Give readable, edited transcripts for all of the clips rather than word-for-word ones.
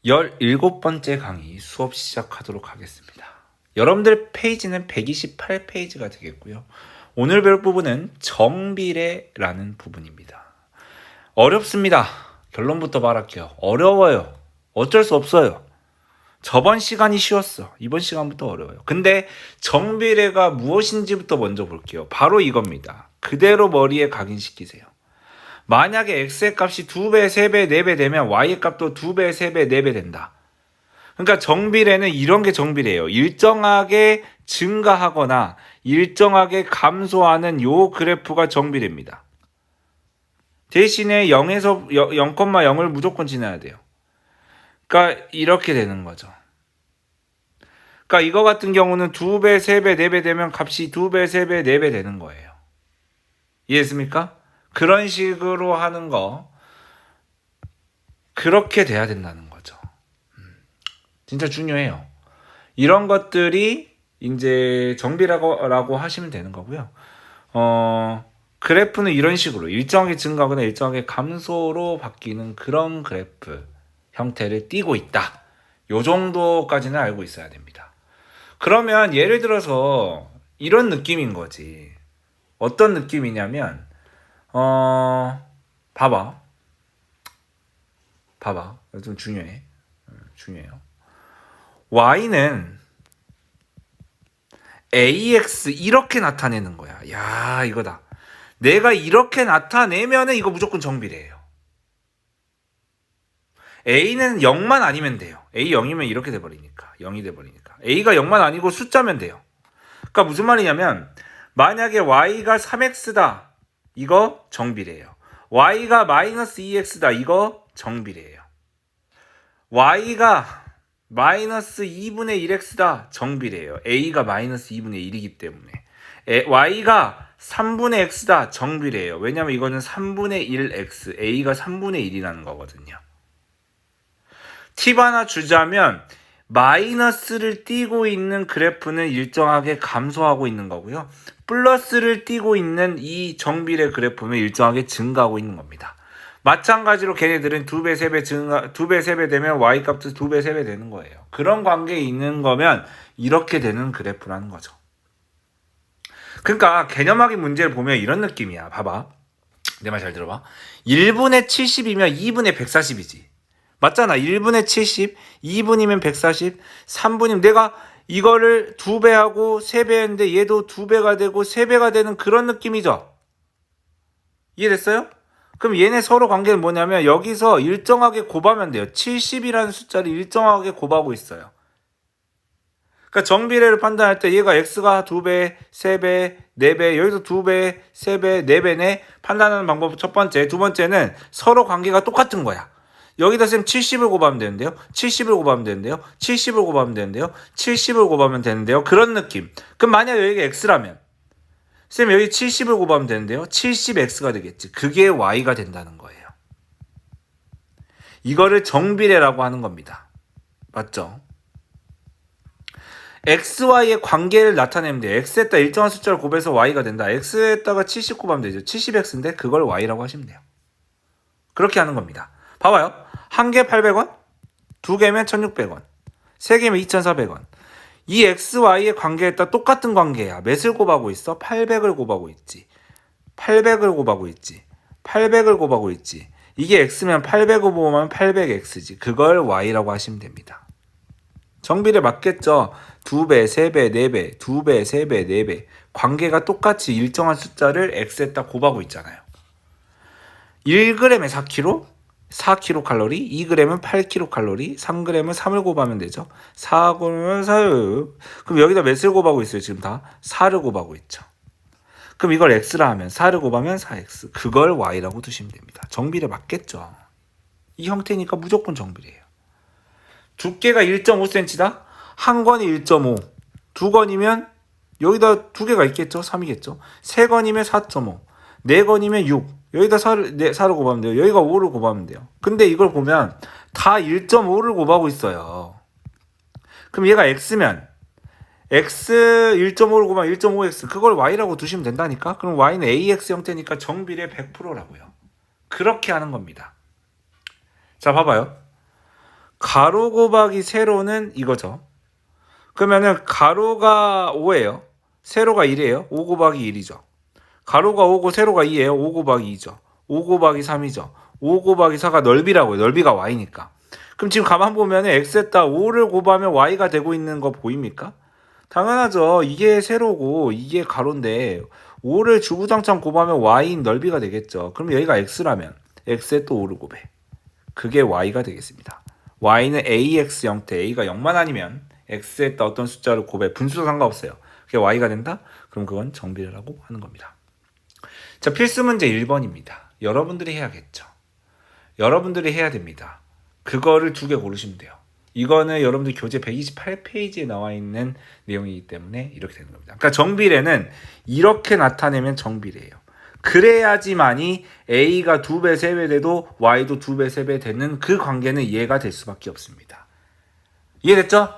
17번째 강의 수업 시작하도록 하겠습니다. 여러분들 페이지는 128페이지가 되겠고요. 오늘 배울 부분은 정비례라는 부분입니다. 어렵습니다. 결론부터 말할게요. 어려워요. 어쩔 수 없어요. 저번 시간이 쉬웠어. 이번 시간부터 어려워요. 근데 정비례가 무엇인지부터 먼저 볼게요. 바로 이겁니다. 그대로 머리에 각인시키세요. 만약에 x의 값이 2배, 3배, 4배 되면 y의 값도 2배, 3배, 4배 된다. 그러니까 정비례는 이런 게 정비례예요. 일정하게 증가하거나 일정하게 감소하는 요 그래프가 정비례입니다. 대신에 0에서 0,0을 무조건 지나야 돼요. 그러니까 이렇게 되는 거죠. 그러니까 이거 같은 경우는 2배, 3배, 4배 되면 값이 2배, 3배, 4배 되는 거예요. 이해했습니까? 그런 식으로 하는 거 그렇게 돼야 된다는 거죠. 진짜 중요해요. 이런 것들이 이제 정비라고 하시면 되는 거고요. 그래프는 이런 식으로 일정하게 증가하거나 일정하게 감소로 바뀌는 그런 그래프 형태를 띠고 있다. 요 정도까지는 알고 있어야 됩니다. 그러면 예를 들어서 이런 느낌인 거지. 어떤 느낌이냐면 봐봐. 좀 중요해. 중요해요. y는 ax 이렇게 나타내는 거야. 야, 이거다. 내가 이렇게 나타내면은 이거 무조건 정비례예요. a는 0만 아니면 돼요. a 0이면 이렇게 돼버리니까. 0이 돼버리니까. a가 0만 아니고 숫자면 돼요. 그러니까 무슨 말이냐면 만약에 y가 3x다. 이거 정비례예요. y가 마이너스 2x다. 이거 정비례예요. y가 마이너스 2분의 1x다. 정비례예요. a가 마이너스 2분의 1이기 때문에. y가 3분의 x다. 정비례예요. 왜냐면 이거는 3분의 1x, a가 3분의 1이라는 거거든요. 팁 하나 주자면 마이너스를 띄고 있는 그래프는 일정하게 감소하고 있는 거고요. 플러스를 띄고 있는 이 정비례 그래프는 일정하게 증가하고 있는 겁니다. 마찬가지로 걔네들은 2배, 3배 증가, 2배, 3배 되면 y값도 2배, 3배 되는 거예요. 그런 관계에 있는 거면 이렇게 되는 그래프라는 거죠. 그러니까 개념학의 문제를 보면 이런 느낌이야. 봐봐. 내 말 잘 들어봐. 1분의 70이면 2분의 140이지. 맞잖아. 1분의 70, 2분이면 140, 3분이면 내가 이거를 2배하고 3배 했는데 얘도 2배가 되고 3배가 되는 그런 느낌이죠. 이해됐어요? 그럼 얘네 서로 관계는 뭐냐면 여기서 일정하게 곱하면 돼요. 70이라는 숫자를 일정하게 곱하고 있어요. 그러니까 정비례를 판단할 때 얘가 x가 2배, 3배, 4배, 여기서 2배, 3배, 4배네 판단하는 방법 첫 번째. 두 번째는 서로 관계가 똑같은 거야. 여기다 쌤 70을 곱하면 되는데요. 70을 곱하면 되는데요. 70을 곱하면 되는데요. 70을 곱하면 되는데요. 그런 느낌. 그럼 만약 여기가 x라면 쌤 여기 70을 곱하면 되는데요. 70x가 되겠지. 그게 y가 된다는 거예요. 이거를 정비례라고 하는 겁니다. 맞죠? xy의 관계를 나타내면 돼요. x에다 일정한 숫자를 곱해서 y가 된다. x에다가 70 곱하면 되죠. 70x인데 그걸 y라고 하시면 돼요. 그렇게 하는 겁니다. 봐봐요. 한 개 800원, 두 개면 1600원, 세 개면 2400원. 이 xy의 관계에다 똑같은 관계야. 몇을 곱하고 있어? 800을 곱하고 있지. 800을 곱하고 있지. 800을 곱하고 있지. 이게 x면 800을 곱하면 800x지. 그걸 y라고 하시면 됩니다. 정비례 맞겠죠? 2배, 3배, 4배, 2배, 3배, 4배. 관계가 똑같이 일정한 숫자를 x에다 곱하고 있잖아요. 1g에 4kg, 4kcal, 2g은 8kcal, 3g은 3을 곱하면 되죠. 4g은 4. 그럼 여기다 몇을 곱하고 있어요? 지금 다 4를 곱하고 있죠. 그럼 이걸 x라 하면 4를 곱하면 4x. 그걸 y라고 두시면 됩니다. 정비례 맞겠죠? 이 형태니까 무조건 정비례예요. 두께가 1.5cm다? 한 권이 1.5. 두 권이면 여기다 두 개가 있겠죠? 3이겠죠? 세 권이면 4.5. 네 권이면 6. 여기다 4를 곱하면 돼요. 여기가 5를 곱하면 돼요. 근데 이걸 보면 다 1.5를 곱하고 있어요. 그럼 얘가 x면 x 1.5를 곱하면 1.5x 그걸 y라고 두시면 된다니까? 그럼 y는 ax 형태니까 정비례 100%라고요. 그렇게 하는 겁니다. 자, 봐봐요. 가로 곱하기 세로는 이거죠. 그러면은 가로가 5예요. 세로가 1이에요. 5 곱하기 1이죠. 가로가 5고 세로가 2예요. 5 곱하기 2죠. 5 곱하기 3이죠. 5 곱하기 4가 넓이라고요. 넓이가 y니까. 그럼 지금 가만 보면 x에다 5를 곱하면 y가 되고 있는 거 보입니까? 당연하죠. 이게 세로고 이게 가로인데 5를 주구장창 곱하면 y인 넓이가 되겠죠. 그럼 여기가 x라면 x에 또 5를 곱해. 그게 y가 되겠습니다. y는 ax 형태, a가 0만 아니면 x에다 어떤 숫자를 곱해. 분수도 상관없어요. 그게 y가 된다? 그럼 그건 정비례라고 하는 겁니다. 자, 필수 문제 1번입니다. 여러분들이 해야겠죠. 여러분들이 해야 됩니다. 그거를 2개 고르시면 돼요. 이거는 여러분들 교재 128페이지에 나와 있는 내용이기 때문에 이렇게 되는 겁니다. 그러니까 정비례는 이렇게 나타내면 정비례예요. 그래야지만이 A가 2배, 3배 돼도 Y도 2배, 3배 되는 그 관계는 이해가 될 수밖에 없습니다. 이해됐죠?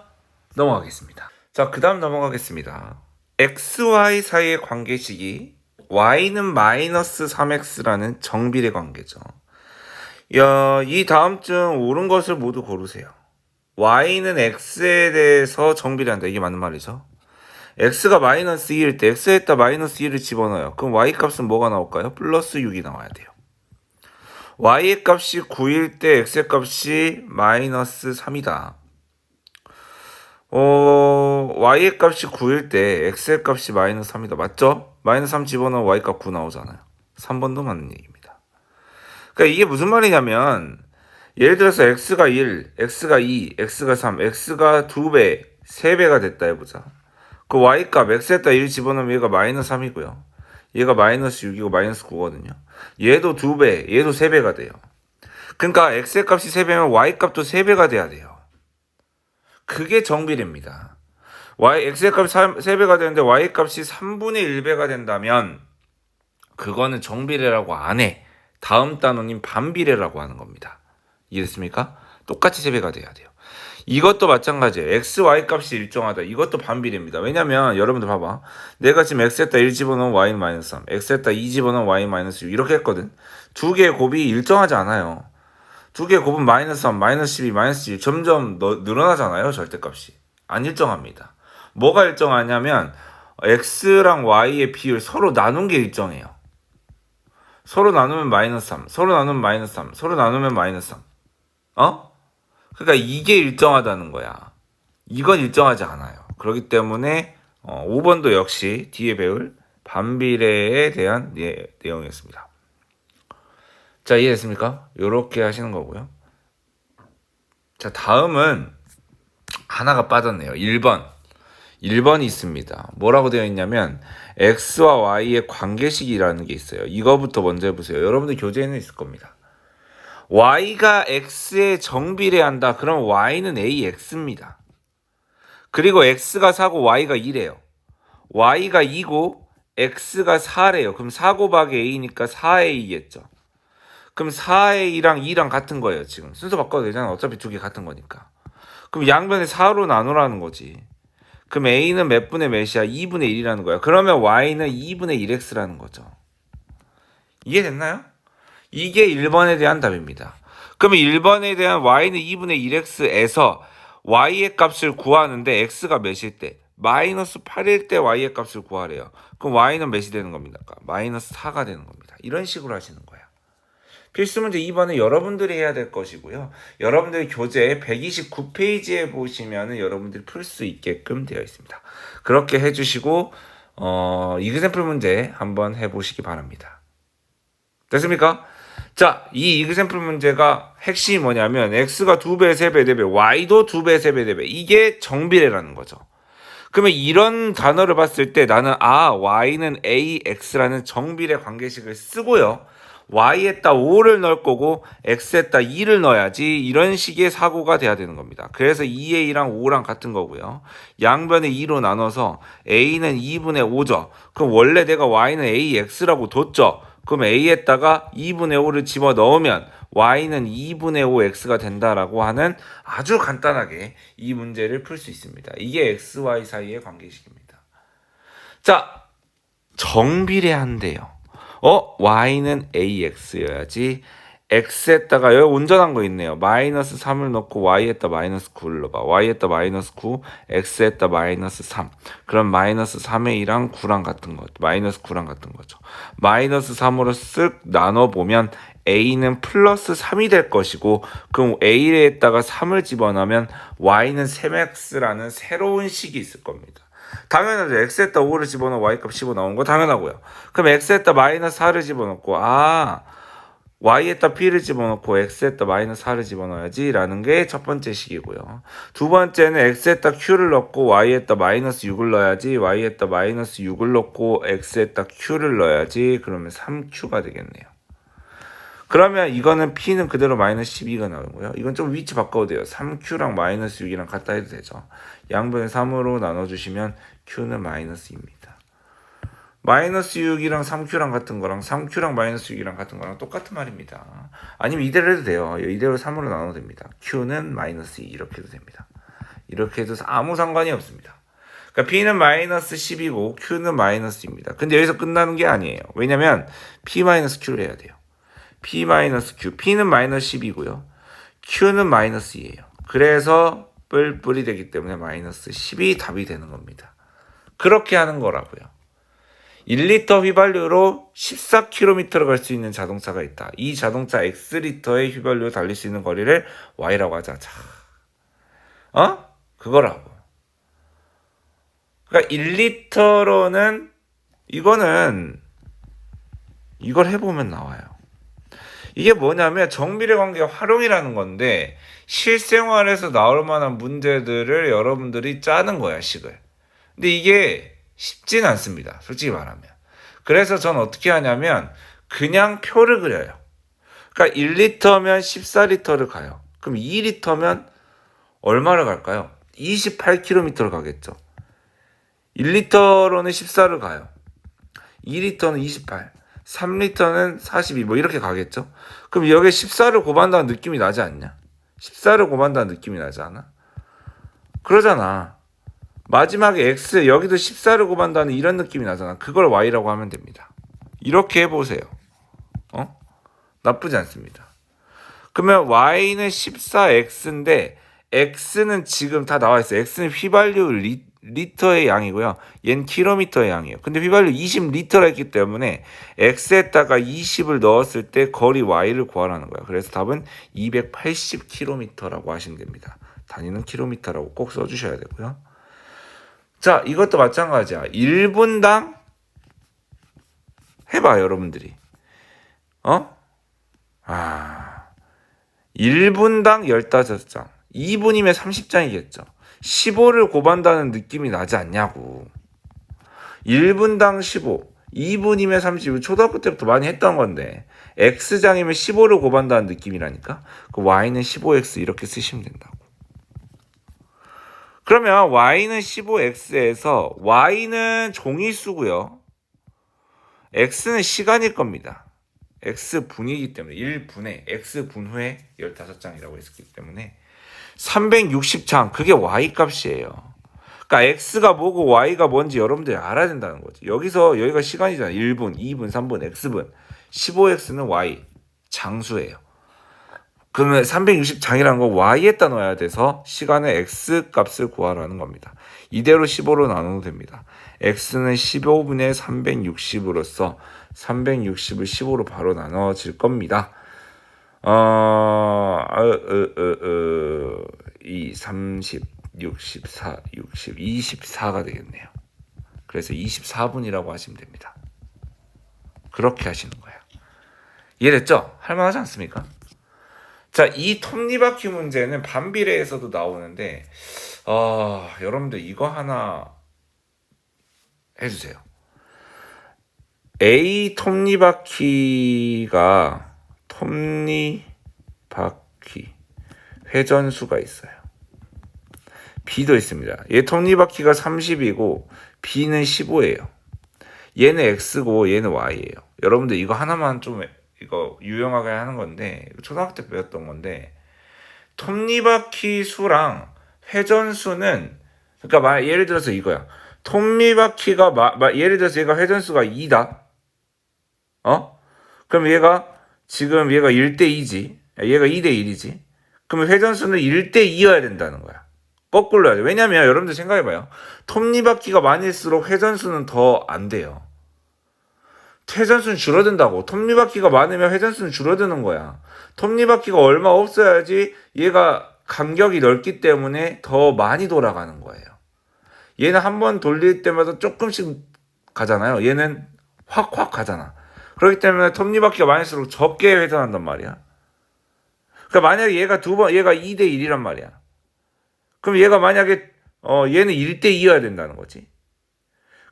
넘어가겠습니다. 자, 그 다음 넘어가겠습니다. XY 사이의 관계식이 Y는 마이너스 3X라는 정비례 관계죠. 이 다음 중 옳은 것을 모두 고르세요. Y는 X에 대해서 정비례한다. 이게 맞는 말이죠. X가 마이너스 2일 때 X에다 마이너스 1을 집어넣어요. 그럼 Y 값은 뭐가 나올까요? 플러스 6이 나와야 돼요. Y의 값이 9일 때 X의 값이 마이너스 3이다. Y의 값이 9일 때 X의 값이 마이너스 3이다. 맞죠? 마이너스 3 집어넣으면 Y 값 9 나오잖아요. 3번도 맞는 얘기입니다. 그러니까 이게 무슨 말이냐면 예를 들어서 X가 1, X가 2, X가 3, X가 2배, 3배가 됐다 해보자. 그 Y값 X에다 1 집어넣으면 얘가 마이너스 3이고요. 얘가 마이너스 6이고 마이너스 9거든요. 얘도 2배, 얘도 3배가 돼요. 그러니까 X의 값이 3배면 Y값도 3배가 돼야 돼요. 그게 정비례입니다. X의 값이 3배가 되는데 Y값이 3분의 1배가 된다면 그거는 정비례라고 안 해. 다음 단원인 반비례라고 하는 겁니다. 이해됐습니까? 똑같이 3배가 돼야 돼요. 이것도 마찬가지예요. x, y 값이 일정하다. 이것도 반비례입니다. 왜냐면 여러분들 봐봐. 내가 지금 x에다 1 집어넣으면 y는 마이너스 3, x에다 2 집어넣으면 y는 마이너스 6 이렇게 했거든. 두 개의 곱이 일정하지 않아요. 두 개의 곱은 마이너스 3, 마이너스 12, 마이너스 1 점점 늘어나잖아요. 절대값이. 안 일정합니다. 뭐가 일정하냐면 x랑 y의 비율 서로 나눈 게 일정해요. 서로 나누면 마이너스 3, 서로 나누면 마이너스 3, 서로 나누면 마이너스 3. 그러니까 이게 일정하다는 거야. 이건 일정하지 않아요. 그렇기 때문에 5번도 역시 뒤에 배울 반비례에 대한 내용이었습니다. 자, 이해됐습니까? 이렇게 하시는 거고요. 자, 다음은 하나가 빠졌네요. 1번이 있습니다. 뭐라고 되어 있냐면 x와 y의 관계식이라는 게 있어요. 이거부터 먼저 해보세요. 여러분들 교재에는 있을 겁니다. y가 x에 정비례한다. 그럼 y는 ax입니다. 그리고 x가 4고 y가 2래요. y가 2고 x가 4래요. 그럼 4 곱하기 a니까 4a겠죠. 그럼 4a랑 2랑 같은 거예요. 지금 순서 바꿔도 되잖아. 어차피 두 개 같은 거니까. 그럼 양변에 4로 나누라는 거지. 그럼 a는 몇 분의 몇이야? 2분의 1이라는 거야. 그러면 y는 2분의 1x라는 거죠. 이해됐나요? 이게 1번에 대한 답입니다. 그러면 1번에 대한 y는 2분의 1x에서 y의 값을 구하는데 x가 몇일 때? 마이너스 8일 때 y의 값을 구하래요. 그럼 y는 몇이 되는 겁니까? 마이너스 4가 되는 겁니다. 이런 식으로 하시는 거야. 필수 문제 2번은 여러분들이 해야 될 것이고요. 여러분들 교재 129페이지에 보시면은 여러분들이 풀 수 있게끔 되어 있습니다. 그렇게 해주시고 이그샘플 문제 한번 해보시기 바랍니다. 됐습니까? 자, 이 이그샘플 문제가 핵심이 뭐냐면 x가 2배, 3배, 4배, y도 2배, 3배, 4배. 이게 정비례라는 거죠. 그러면 이런 단어를 봤을 때 나는 y는 ax라는 정비례 관계식을 쓰고요. y에다 5를 넣을 거고 x에다 2를 넣어야지 이런 식의 사고가 돼야 되는 겁니다. 그래서 2a랑 5랑 같은 거고요. 양변을 2로 나눠서 a는 2분의 5죠. 그럼 원래 내가 y는 ax라고 뒀죠. 그럼 a에다가 2분의 5를 집어넣으면 y는 2분의 5x가 된다라고 하는 아주 간단하게 이 문제를 풀 수 있습니다. 이게 x, y 사이의 관계식입니다. 자, 정비례한데요. y는 ax여야지 x에다가 여기 온전한 거 있네요. 마이너스 3을 넣고 y에다 마이너스 9를 넣어봐. y에다 마이너스 9, x에다 마이너스 3. 그럼 마이너스 3의 2랑 9랑 같은 거, 마이너스 9랑 같은 거죠. 마이너스 3으로 쓱 나눠보면 a는 플러스 3이 될 것이고, 그럼 a에다가 3을 집어넣으면 y는 3x라는 새로운 식이 있을 겁니다. 당연하죠. x에다 5를 집어넣어 y값 15 나온 거 당연하고요. 그럼 x에다 마이너스 4를 집어넣고, y에다 p를 집어넣고 x에다 마이너스 4를 집어넣어야지 라는 게 첫 번째 식이고요. 두 번째는 x에다 q를 넣고 y에다 마이너스 6을 넣어야지, y에다 마이너스 6을 넣고 x에다 q를 넣어야지. 그러면 3q가 되겠네요. 그러면 이거는 p는 그대로 마이너스 12가 나오고요. 이건 좀 위치 바꿔도 돼요. 3q랑 마이너스 6이랑 같다 해도 되죠. 양변 3으로 나눠주시면 q는 마이너스 2입니다. 마이너스 6이랑 3q랑 같은 거랑 3q랑 마이너스 6이랑 같은 거랑 똑같은 말입니다. 아니면 이대로 해도 돼요. 이대로 3으로 나눠도 됩니다. q는 마이너스 2 이렇게 해도 됩니다. 이렇게 해도 아무 상관이 없습니다. 그러니까 p는 마이너스 10이고 q는 마이너스 2입니다. 근데 여기서 끝나는 게 아니에요. 왜냐면 p 마이너스 q를 해야 돼요. p 마이너스 q, p는 마이너스 10이고요. q는 마이너스 2예요. 그래서 뿔뿔이 되기 때문에 마이너스 10이 답이 되는 겁니다. 그렇게 하는 거라고요. 1리터 휘발유로 14km를 갈 수 있는 자동차가 있다. 이 자동차 X리터의 휘발유로 달릴 수 있는 거리를 Y라고 하자. 자, 그거라고. 그러니까 1리터로는 이걸 해보면 나와요. 이게 뭐냐면 정비례 관계 활용이라는 건데 실생활에서 나올 만한 문제들을 여러분들이 짜는 거야, 식을. 근데 이게 쉽진 않습니다. 솔직히 말하면. 그래서 전 어떻게 하냐면 그냥 표를 그려요. 그러니까 1리터면 14리터를 가요. 그럼 2리터면 얼마를 갈까요? 28km를 가겠죠. 1리터로는 14를 가요. 2리터는 28, 3리터는 42 뭐 이렇게 가겠죠. 그럼 여기에 14를 곱한다는 느낌이 나지 않냐? 14를 곱한다는 느낌이 나지 않아? 그러잖아. 마지막에 x, 여기도 14를 곱한다는 이런 느낌이 나잖아. 그걸 y라고 하면 됩니다. 이렇게 해보세요. 나쁘지 않습니다. 그러면 y는 14x인데 x는 지금 다 나와 있어요. x는 휘발유 리터의 양이고요. 얘는 킬로미터의 양이에요. 근데 휘발유 20리터라 했기 때문에 x에다가 20을 넣었을 때 거리 y를 구하라는 거예요. 그래서 답은 280km라고 하시면 됩니다. 단위는 킬로미터라고 꼭 써주셔야 되고요. 자, 이것도 마찬가지야. 1분당 해봐, 여러분들이. 1분당 15장. 2분이면 30장이겠죠. 15를 곱한다는 느낌이 나지 않냐고. 1분당 15. 2분이면 30. 초등학교 때부터 많이 했던 건데. x장이면 15를 곱한다는 느낌이라니까. 그 y는 15x 이렇게 쓰시면 된다고. 그러면 y는 15x에서 y는 종이수고요. x는 시간일 겁니다. x분이기 때문에 1분에 x분후에 15장이라고 했기 때문에 360장 그게 y값이에요. 그러니까 x가 뭐고 y가 뭔지 여러분들이 알아야 된다는 거지. 여기가 시간이잖아. 1분, 2분, 3분, x분. 15x는 y 장수예요. 그러면 360장이라는 거 y에다 넣어야 돼서 시간의 x 값을 구하라는 겁니다. 이대로 15로 나눠도 됩니다. x는 15분의 360으로서 360을 15로 바로 나눠질 겁니다. 2, 30, 64, 60, 24가 되겠네요. 그래서 24분이라고 하시면 됩니다. 그렇게 하시는 거예요. 이해됐죠? 할만하지 않습니까? 자, 이 톱니바퀴 문제는 반비례에서도 나오는데 여러분들 이거 하나 해주세요. A 톱니바퀴가 회전수가 있어요. B도 있습니다. 얘 톱니바퀴가 30이고 B는 15예요. 얘는 X고 얘는 Y예요. 여러분들 이거 하나만 좀 이거 유용하게 하는 건데 초등학교 때 배웠던 건데 톱니바퀴 수랑 회전수는 그러니까 예를 들어서 이거야. 톱니바퀴가 예를 들어서 얘가 회전수가 2다. 그럼 얘가 지금 얘가 1대2지. 얘가 2대1이지. 그러면 회전수는 1대2여야 된다는 거야. 거꾸로 해야 돼. 왜냐면 여러분들 생각해봐요. 톱니바퀴가 많을수록 회전수는 더 안 돼요. 회전수는 줄어든다고. 톱니바퀴가 많으면 회전수는 줄어드는 거야. 톱니바퀴가 얼마 없어야지 얘가 간격이 넓기 때문에 더 많이 돌아가는 거예요. 얘는 한 번 돌릴 때마다 조금씩 가잖아요. 얘는 확확 가잖아. 그렇기 때문에 톱니바퀴가 많을수록 적게 회전한단 말이야. 그러니까 만약에 얘가 2대1이란 말이야. 그럼 얘가 만약에 얘는 1대2여야 된다는 거지.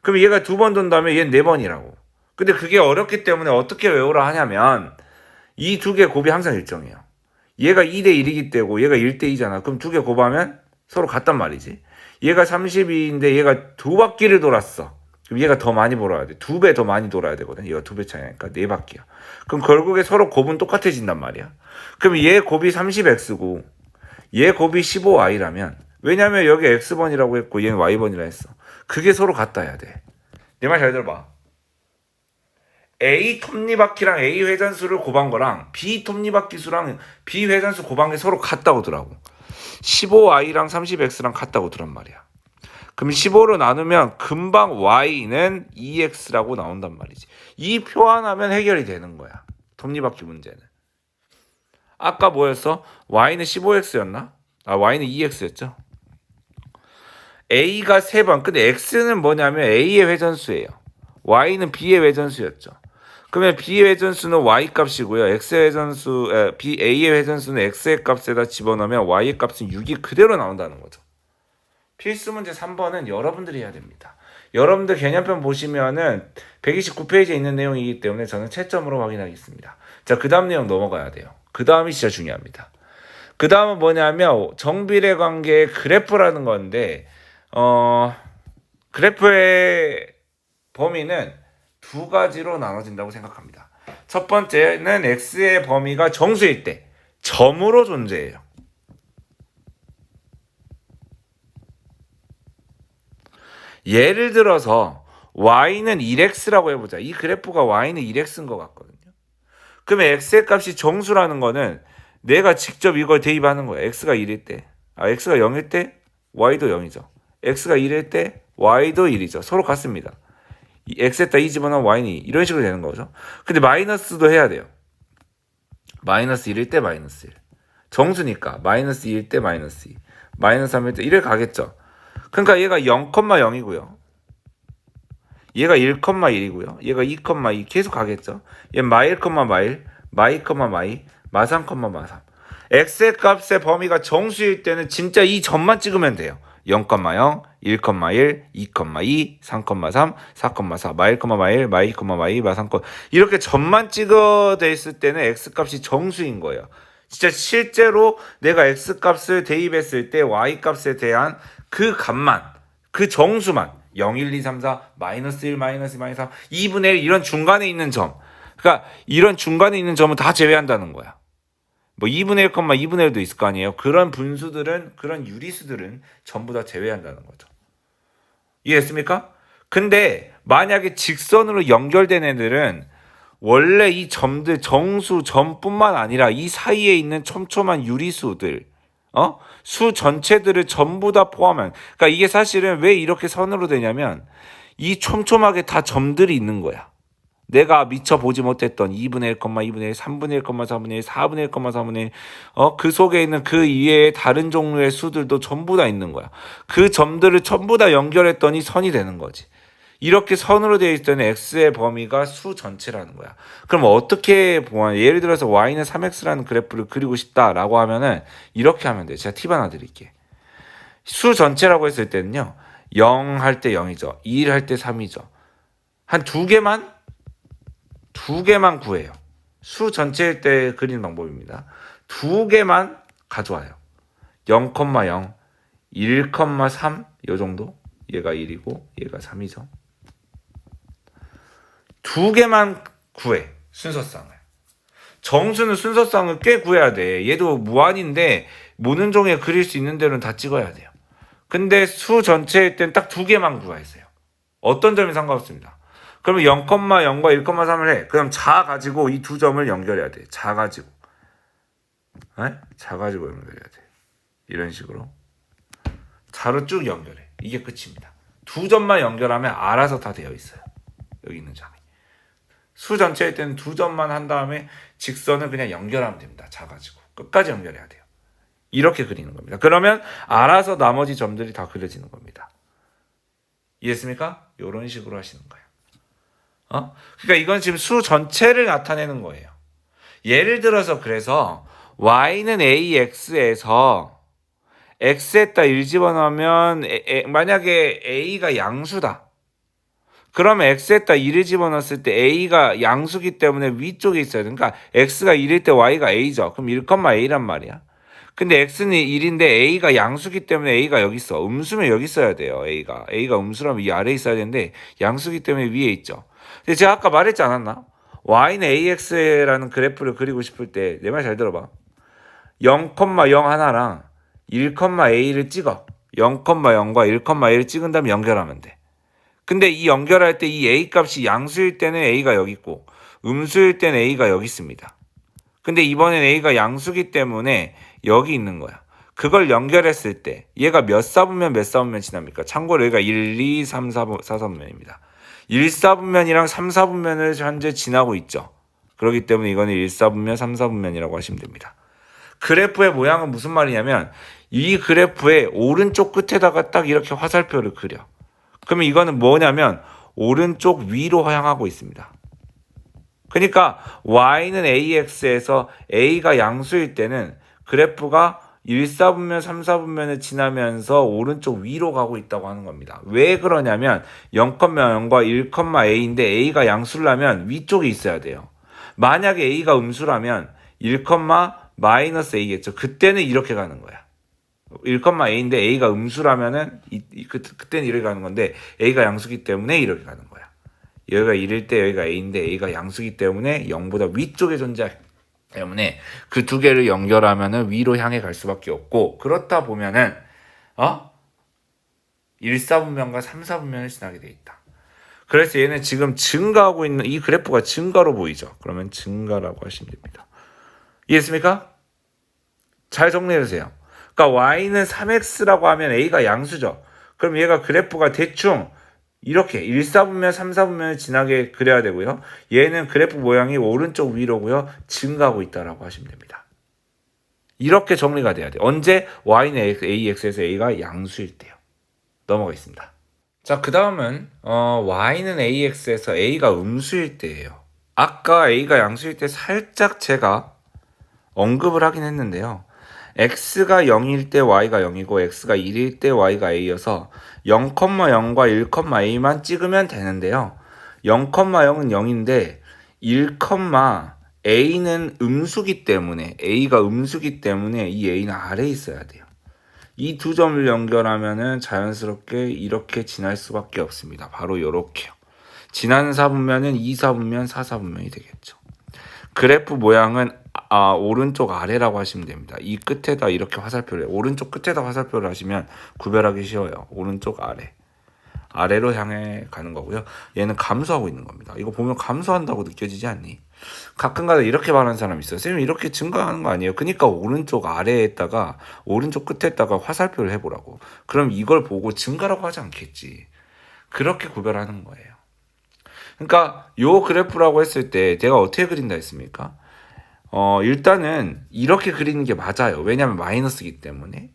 그럼 얘가 2번 돈다면 얘는 4번이라고. 근데 그게 어렵기 때문에 어떻게 외우라 하냐면 이 두 개 곱이 항상 일정해요. 얘가 2대1이기 때문에 얘가 1대2잖아. 그럼 두 개 곱하면 서로 같단 말이지. 얘가 32인데 얘가 2바퀴를 돌았어. 그럼 얘가 더 많이 돌아야 돼. 2배 더 많이 돌아야 되거든. 얘가 2배 차이니까 4바퀴야. 그럼 결국에 서로 곱은 똑같아진단 말이야. 그럼 얘 곱이 30x고 얘 곱이 15y라면 왜냐면 여기 x번이라고 했고 얘는 y번이라 했어. 그게 서로 같다 해야 돼. 내 말 잘 들어봐. A 톱니바퀴랑 A 회전수를 곱한 거랑 B 톱니바퀴 수랑 B 회전수 곱한 게 서로 같다고 더라고. 15y랑 30x랑 같다고 더란 말이야. 그럼 15로 나누면 금방 y는 2x라고 나온단 말이지. 이 표현하면 해결이 되는 거야. 톱니바퀴 문제는. 아까 뭐였어? y는 15x였나? y는 2x였죠. a가 3번. 근데 x는 뭐냐면 a의 회전수예요. y는 b의 회전수였죠. 그러면 b의 회전수는 y 값이고요. a의 회전수는 x의 값에다 집어넣으면 y의 값은 6이 그대로 나온다는 거죠. 필수 문제 3번은 여러분들이 해야 됩니다. 여러분들 개념편 보시면은 129페이지에 있는 내용이기 때문에 저는 채점으로 확인하겠습니다. 자, 그 다음 내용 넘어가야 돼요. 그 다음이 진짜 중요합니다. 그 다음은 뭐냐면 정비례 관계의 그래프라는 건데 그래프의 범위는 두 가지로 나눠진다고 생각합니다. 첫 번째는 x의 범위가 정수일 때 점으로 존재해요. 예를 들어서 y는 1x라고 해보자. 이 그래프가 y는 1x인 것 같거든요. 그러면 x의 값이 정수라는 거는 내가 직접 이걸 대입하는 거야. x가 1일 때, x가 0일 때 y도 0이죠. x가 1일 때 y도 1이죠. 서로 같습니다. x에다 2 집어넣으면 y는 2. 이런 식으로 되는 거죠. 근데 마이너스도 해야 돼요. 마이너스 1일 때 마이너스 1. 정수니까 마이너스 2일 때 마이너스 2. 마이너스 3일 때 1을 가겠죠. 그러니까 얘가 0,0이고요. 얘가 1,1이고요. 얘가 2,2 계속 가겠죠. 얘 마1, 마1, 마2, 마2, 마3, 마3. x의 값의 범위가 정수일 때는 진짜 이 점만 찍으면 돼요. 0,0, 1,1, 2,2, 3,3, 4,4, 마1, 마1, 마2, 마2, 마3, 이렇게 점만 찍어져 있을 때는 x값이 정수인 거예요. 진짜 실제로 내가 x값을 대입했을 때 y값에 대한 그 값만, 그 정수만 0, 1, 2, 3, 4, 마이너스 1, 마이너스 2, 마이너스 3, 2분의 1 이런 중간에 있는 점. 그러니까 이런 중간에 있는 점은 다 제외한다는 거야. 뭐 2분의 1, 2분의 1도 있을 거 아니에요. 그런 분수들은, 그런 유리수들은 전부 다 제외한다는 거죠. 이해했습니까? 근데 만약에 직선으로 연결된 애들은 원래 이 점들, 정수, 점뿐만 아니라 이 사이에 있는 촘촘한 유리수들, 수 전체들을 전부 다 포함한, 그러니까 이게 사실은 왜 이렇게 선으로 되냐면 이 촘촘하게 다 점들이 있는 거야. 내가 미처 보지 못했던 2분의 1, 2분의 1, 3분의 1, 4분의 1, 4분의 1, 4분의 1, 그 속에 있는 그 이외의 다른 종류의 수들도 전부 다 있는 거야. 그 점들을 전부 다 연결했더니 선이 되는 거지. 이렇게 선으로 되어 있을 때는 x의 범위가 수 전체라는 거야. 그럼 어떻게 보면 예를 들어서 y는 3x라는 그래프를 그리고 싶다라고 하면은 이렇게 하면 돼. 제가 팁 하나 드릴게. 수 전체라고 했을 때는요. 0 할 때 0이죠. 1 할 때 3이죠. 한 두 개만 구해요. 수 전체일 때 그리는 방법입니다. 두 개만 가져와요. 0,0, 1,3 요 정도. 얘가 1이고 얘가 3이죠. 두 개만 구해. 순서상을. 정수는 순서상을 꽤 구해야 돼. 얘도 무한인데 무는종에 그릴 수 있는 데는 다 찍어야 돼요. 근데 수 전체일 땐 딱 두 개만 구하세요. 어떤 점이 상관없습니다. 그러면 0,0과 1,3을 해. 그럼 자 가지고 이 두 점을 연결해야 돼. 자 가지고. 자 가지고 연결해야 돼. 이런 식으로. 자로 쭉 연결해. 이게 끝입니다. 두 점만 연결하면 알아서 다 되어 있어요. 여기 있는 점이. 수 전체일 때는 두 점만 한 다음에 직선을 그냥 연결하면 됩니다. 자 가지고. 끝까지 연결해야 돼요. 이렇게 그리는 겁니다. 그러면 알아서 나머지 점들이 다 그려지는 겁니다. 이해했습니까? 이런 식으로 하시는 거예요. 그러니까 이건 지금 수 전체를 나타내는 거예요. 예를 들어서 그래서 y는 ax에서 x에다 1 집어넣으면 만약에 a가 양수다. 그러면 x에다 1을 집어넣었을 때 a가 양수기 때문에 위쪽에 있어야 돼. 그러니까 x가 1일 때 y가 a죠. 그럼 1,a란 말이야. 근데 x는 1인데 a가 양수기 때문에 a가 여기 있어. 음수면 여기 있어야 돼요. a가 음수라면 이 아래에 있어야 되는데 양수기 때문에 위에 있죠. 근데 제가 아까 말했지 않았나? y는 ax라는 그래프를 그리고 싶을 때 내 말 잘 들어봐. 0,0 하나랑 1,a를 찍어. 0,0과 1,a를 찍은 다음에 연결하면 돼. 근데 이 연결할 때 이 a 값이 양수일 때는 a가 여기 있고 음수일 때는 a가 여기 있습니다. 근데 이번엔 a가 양수기 때문에 여기 있는 거야. 그걸 연결했을 때 얘가 몇 사분면 몇 사분면 지납니까? 참고로 여기가 1, 2, 3, 4, 4사분면입니다. 1사분면이랑 3사분면을 현재 지나고 있죠. 그렇기 때문에 이거는 1사분면, 3사분면이라고 하시면 됩니다. 그래프의 모양은 무슨 말이냐면 이 그래프의 오른쪽 끝에다가 딱 이렇게 화살표를 그려. 그러면 이거는 뭐냐면 오른쪽 위로 향하고 있습니다. 그러니까 y는 ax에서 a가 양수일 때는 그래프가 1사분면, 3사분면을 지나면서 오른쪽 위로 가고 있다고 하는 겁니다. 왜 그러냐면 0,0과 1,a인데 a가 양수라면 위쪽에 있어야 돼요. 만약에 a가 음수라면 1, a겠죠. 그때는 이렇게 가는 거야. 1,a인데 a가 음수라면은 그때는 이렇게 가는 건데 a가 양수기 때문에 이렇게 가는 거야. 여기가 1일 때 여기가 a인데 a가 양수기 때문에 0보다 위쪽에 존재하기 때문에 그 두 개를 연결하면은 위로 향해 갈 수밖에 없고, 그렇다 보면은 1사분면과 3사분면을 지나게 돼 있다. 그래서 얘는 지금 증가하고 있는 이 그래프가 증가로 보이죠. 그러면 증가라고 하시면 됩니다. 이해했습니까? 잘 정리해 주세요. 그러니까 y는 3x라고 하면 a가 양수죠. 그럼 얘가 그래프가 대충 이렇게 1사분면, 3사분면을 지나게 그려야 되고요. 얘는 그래프 모양이 오른쪽 위로고요. 증가하고 있다라고 하시면 됩니다. 이렇게 정리가 돼야 돼요. 언제? y는 ax에서 a가 양수일 때요. 넘어가겠습니다. 자, 그 다음은 y는 ax에서 a가 음수일 때예요. 아까 a가 양수일 때 살짝 제가 언급을 하긴 했는데요. x가 0일 때 y가 0이고 x가 1일 때 y가 a여서 0,0과 1,a만 찍으면 되는데요. 0,0은 0인데 1,a는 음수기 때문에 a가 음수기 때문에 이 a는 아래에 있어야 돼요. 이 두 점을 연결하면은 자연스럽게 이렇게 지날 수밖에 없습니다. 바로 이렇게요. 지나는 사분면은 2사분면, 4사분면이 되겠죠. 그래프 모양은 오른쪽 아래라고 하시면 됩니다. 이 끝에다 이렇게 화살표를 오른쪽 끝에다 화살표를 하시면 구별하기 쉬워요. 오른쪽 아래로 향해 가는 거고요. 얘는 감소하고 있는 겁니다. 이거 보면 감소한다고 느껴지지 않니? 가끔가다 이렇게 말하는 사람이 있어요. 선생님 이렇게 증가하는 거 아니에요? 그러니까 오른쪽 아래에다가 오른쪽 끝에다가 화살표를 해보라고. 그럼 이걸 보고 증가라고 하지 않겠지. 그렇게 구별하는 거예요. 그러니까 요 그래프라고 했을 때 내가 어떻게 그린다 했습니까? 일단은 이렇게 그리는 게 맞아요. 왜냐하면 마이너스이기 때문에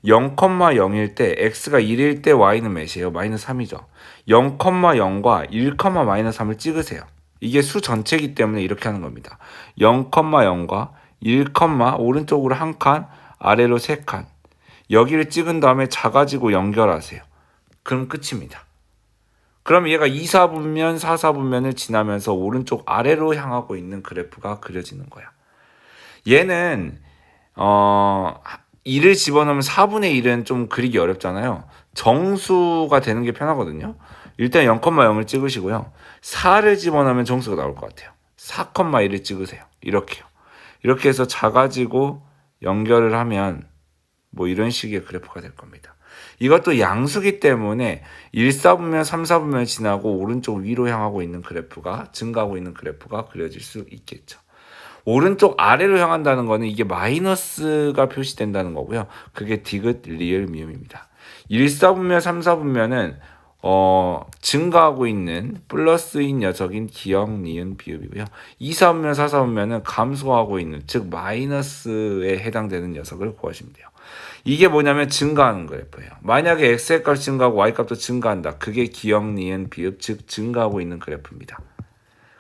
0,0일 때 x가 1일 때 y는 몇이에요? 마이너스 3이죠. 0,0과 1,-3을 찍으세요. 이게 수 전체이기 때문에 이렇게 하는 겁니다. 0,0과 1, 오른쪽으로 한 칸, 아래로 3칸. 여기를 찍은 다음에 작아지고 연결하세요. 그럼 끝입니다. 그럼 얘가 2사분면, 4사분면을 지나면서 오른쪽 아래로 향하고 있는 그래프가 그려지는 거야. 얘는 1을 집어넣으면 4분의 1은 좀 그리기 어렵잖아요. 정수가 되는 게 편하거든요. 일단 0,0을 찍으시고요. 4를 집어넣으면 정수가 나올 것 같아요. 4,1을 찍으세요. 이렇게요. 이렇게 해서 작아지고 연결을 하면 뭐 이런 식의 그래프가 될 겁니다. 이것도 양수기 때문에 1사분면, 3사분면 지나고 오른쪽 위로 향하고 있는 그래프가 증가하고 있는 그래프가 그려질 수 있겠죠. 오른쪽 아래로 향한다는 거는 이게 마이너스가 표시된다는 거고요. 그게 디귿, 리을, 미음입니다. 1사분면, 3사분면은 증가하고 있는 플러스인 녀석인 기역, 니은, 비읍이고요. 2사분면, 4사분면은 감소하고 있는, 즉 마이너스에 해당되는 녀석을 구하시면 돼요. 이게 뭐냐면 증가하는 그래프예요. 만약에 x의 값이 증가하고 y 값도 증가한다. 그게 기역, 니은, 비읍, 즉 증가하고 있는 그래프입니다.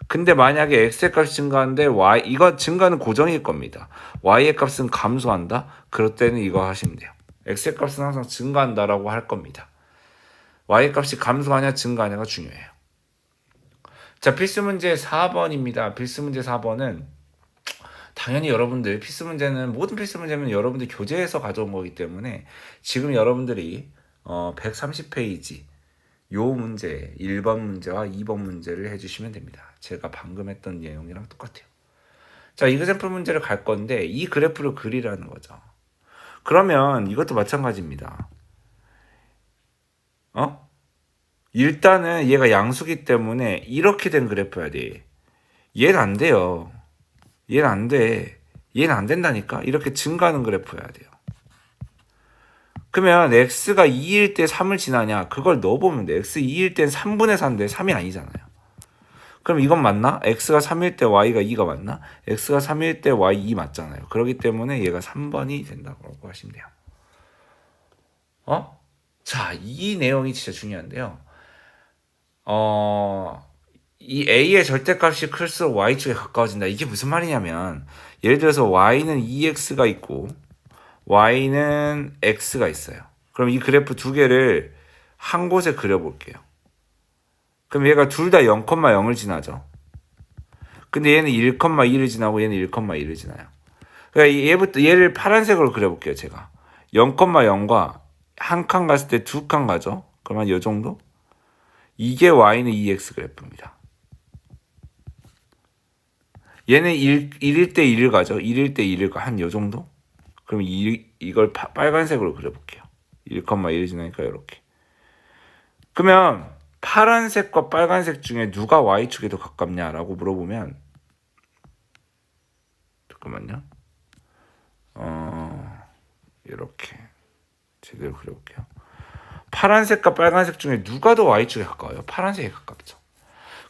근데 만약에 x의 값이 증가하는데 y, 이거 증가는 고정일 겁니다. y의 값은 감소한다? 그럴 때는 이거 하시면 돼요. x의 값은 항상 증가한다라고 할 겁니다. y의 값이 감소하냐 증가하냐가 중요해요. 자, 필수문제 4번입니다. 필수문제 4번은 당연히 여러분들 필수문제는 모든 필수문제는 여러분들 교재에서 가져온 거기 때문에 지금 여러분들이 130페이지 요 문제 1번 문제와 2번 문제를 해주시면 됩니다. 제가 방금 했던 내용이랑 똑같아요. 자, 이그샘플 문제를 갈 건데 이 그래프를 그리라는 거죠. 그러면 이것도 마찬가지입니다. 일단은 얘가 양수기 때문에 이렇게 된 그래프여야 돼. 얘는 안 돼요. 얘는 안 돼. 얘는 안 된다니까. 이렇게 증가하는 그래프여야 돼요. 그러면 x가 2일 때 3을 지나냐? 그걸 넣어보면 돼. x 2일 땐 3분의 4인데 3이 아니잖아요. 그럼 이건 맞나? x가 3일 때 y가 2가 맞나? x가 3일 때 y 2 맞잖아요. 그렇기 때문에 얘가 3번이 된다고 하시면 돼요. 자, 이 내용이 진짜 중요한데요. 이 a의 절대값이 클수록 y축에 가까워진다. 이게 무슨 말이냐면 예를 들어서 y는 2x가 있고 y는 x가 있어요. 그럼 이 그래프 두 개를 한 곳에 그려볼게요. 그럼 얘가 둘 다 0,0을 지나죠. 근데 얘는 1,2를 지나고 얘는 1,1을 지나요. 그러니까 얘를 파란색으로 그려볼게요. 제가 0,0과 한 칸 갔을 때 두 칸 가죠. 그러면 이 정도? 이게 y는 2x 그래프입니다. 얘는 1일 때 1을 가죠. 1일 때 1을 가. 한 요 정도? 그럼 이걸 빨간색으로 그려볼게요. 1,1을 지나니까 이렇게. 그러면 파란색과 빨간색 중에 누가 y축에 더 가깝냐라고 물어보면 잠깐만요. 이렇게 제대로 그려볼게요. 파란색과 빨간색 중에 누가 더 y축에 가까워요? 파란색에 가깝죠.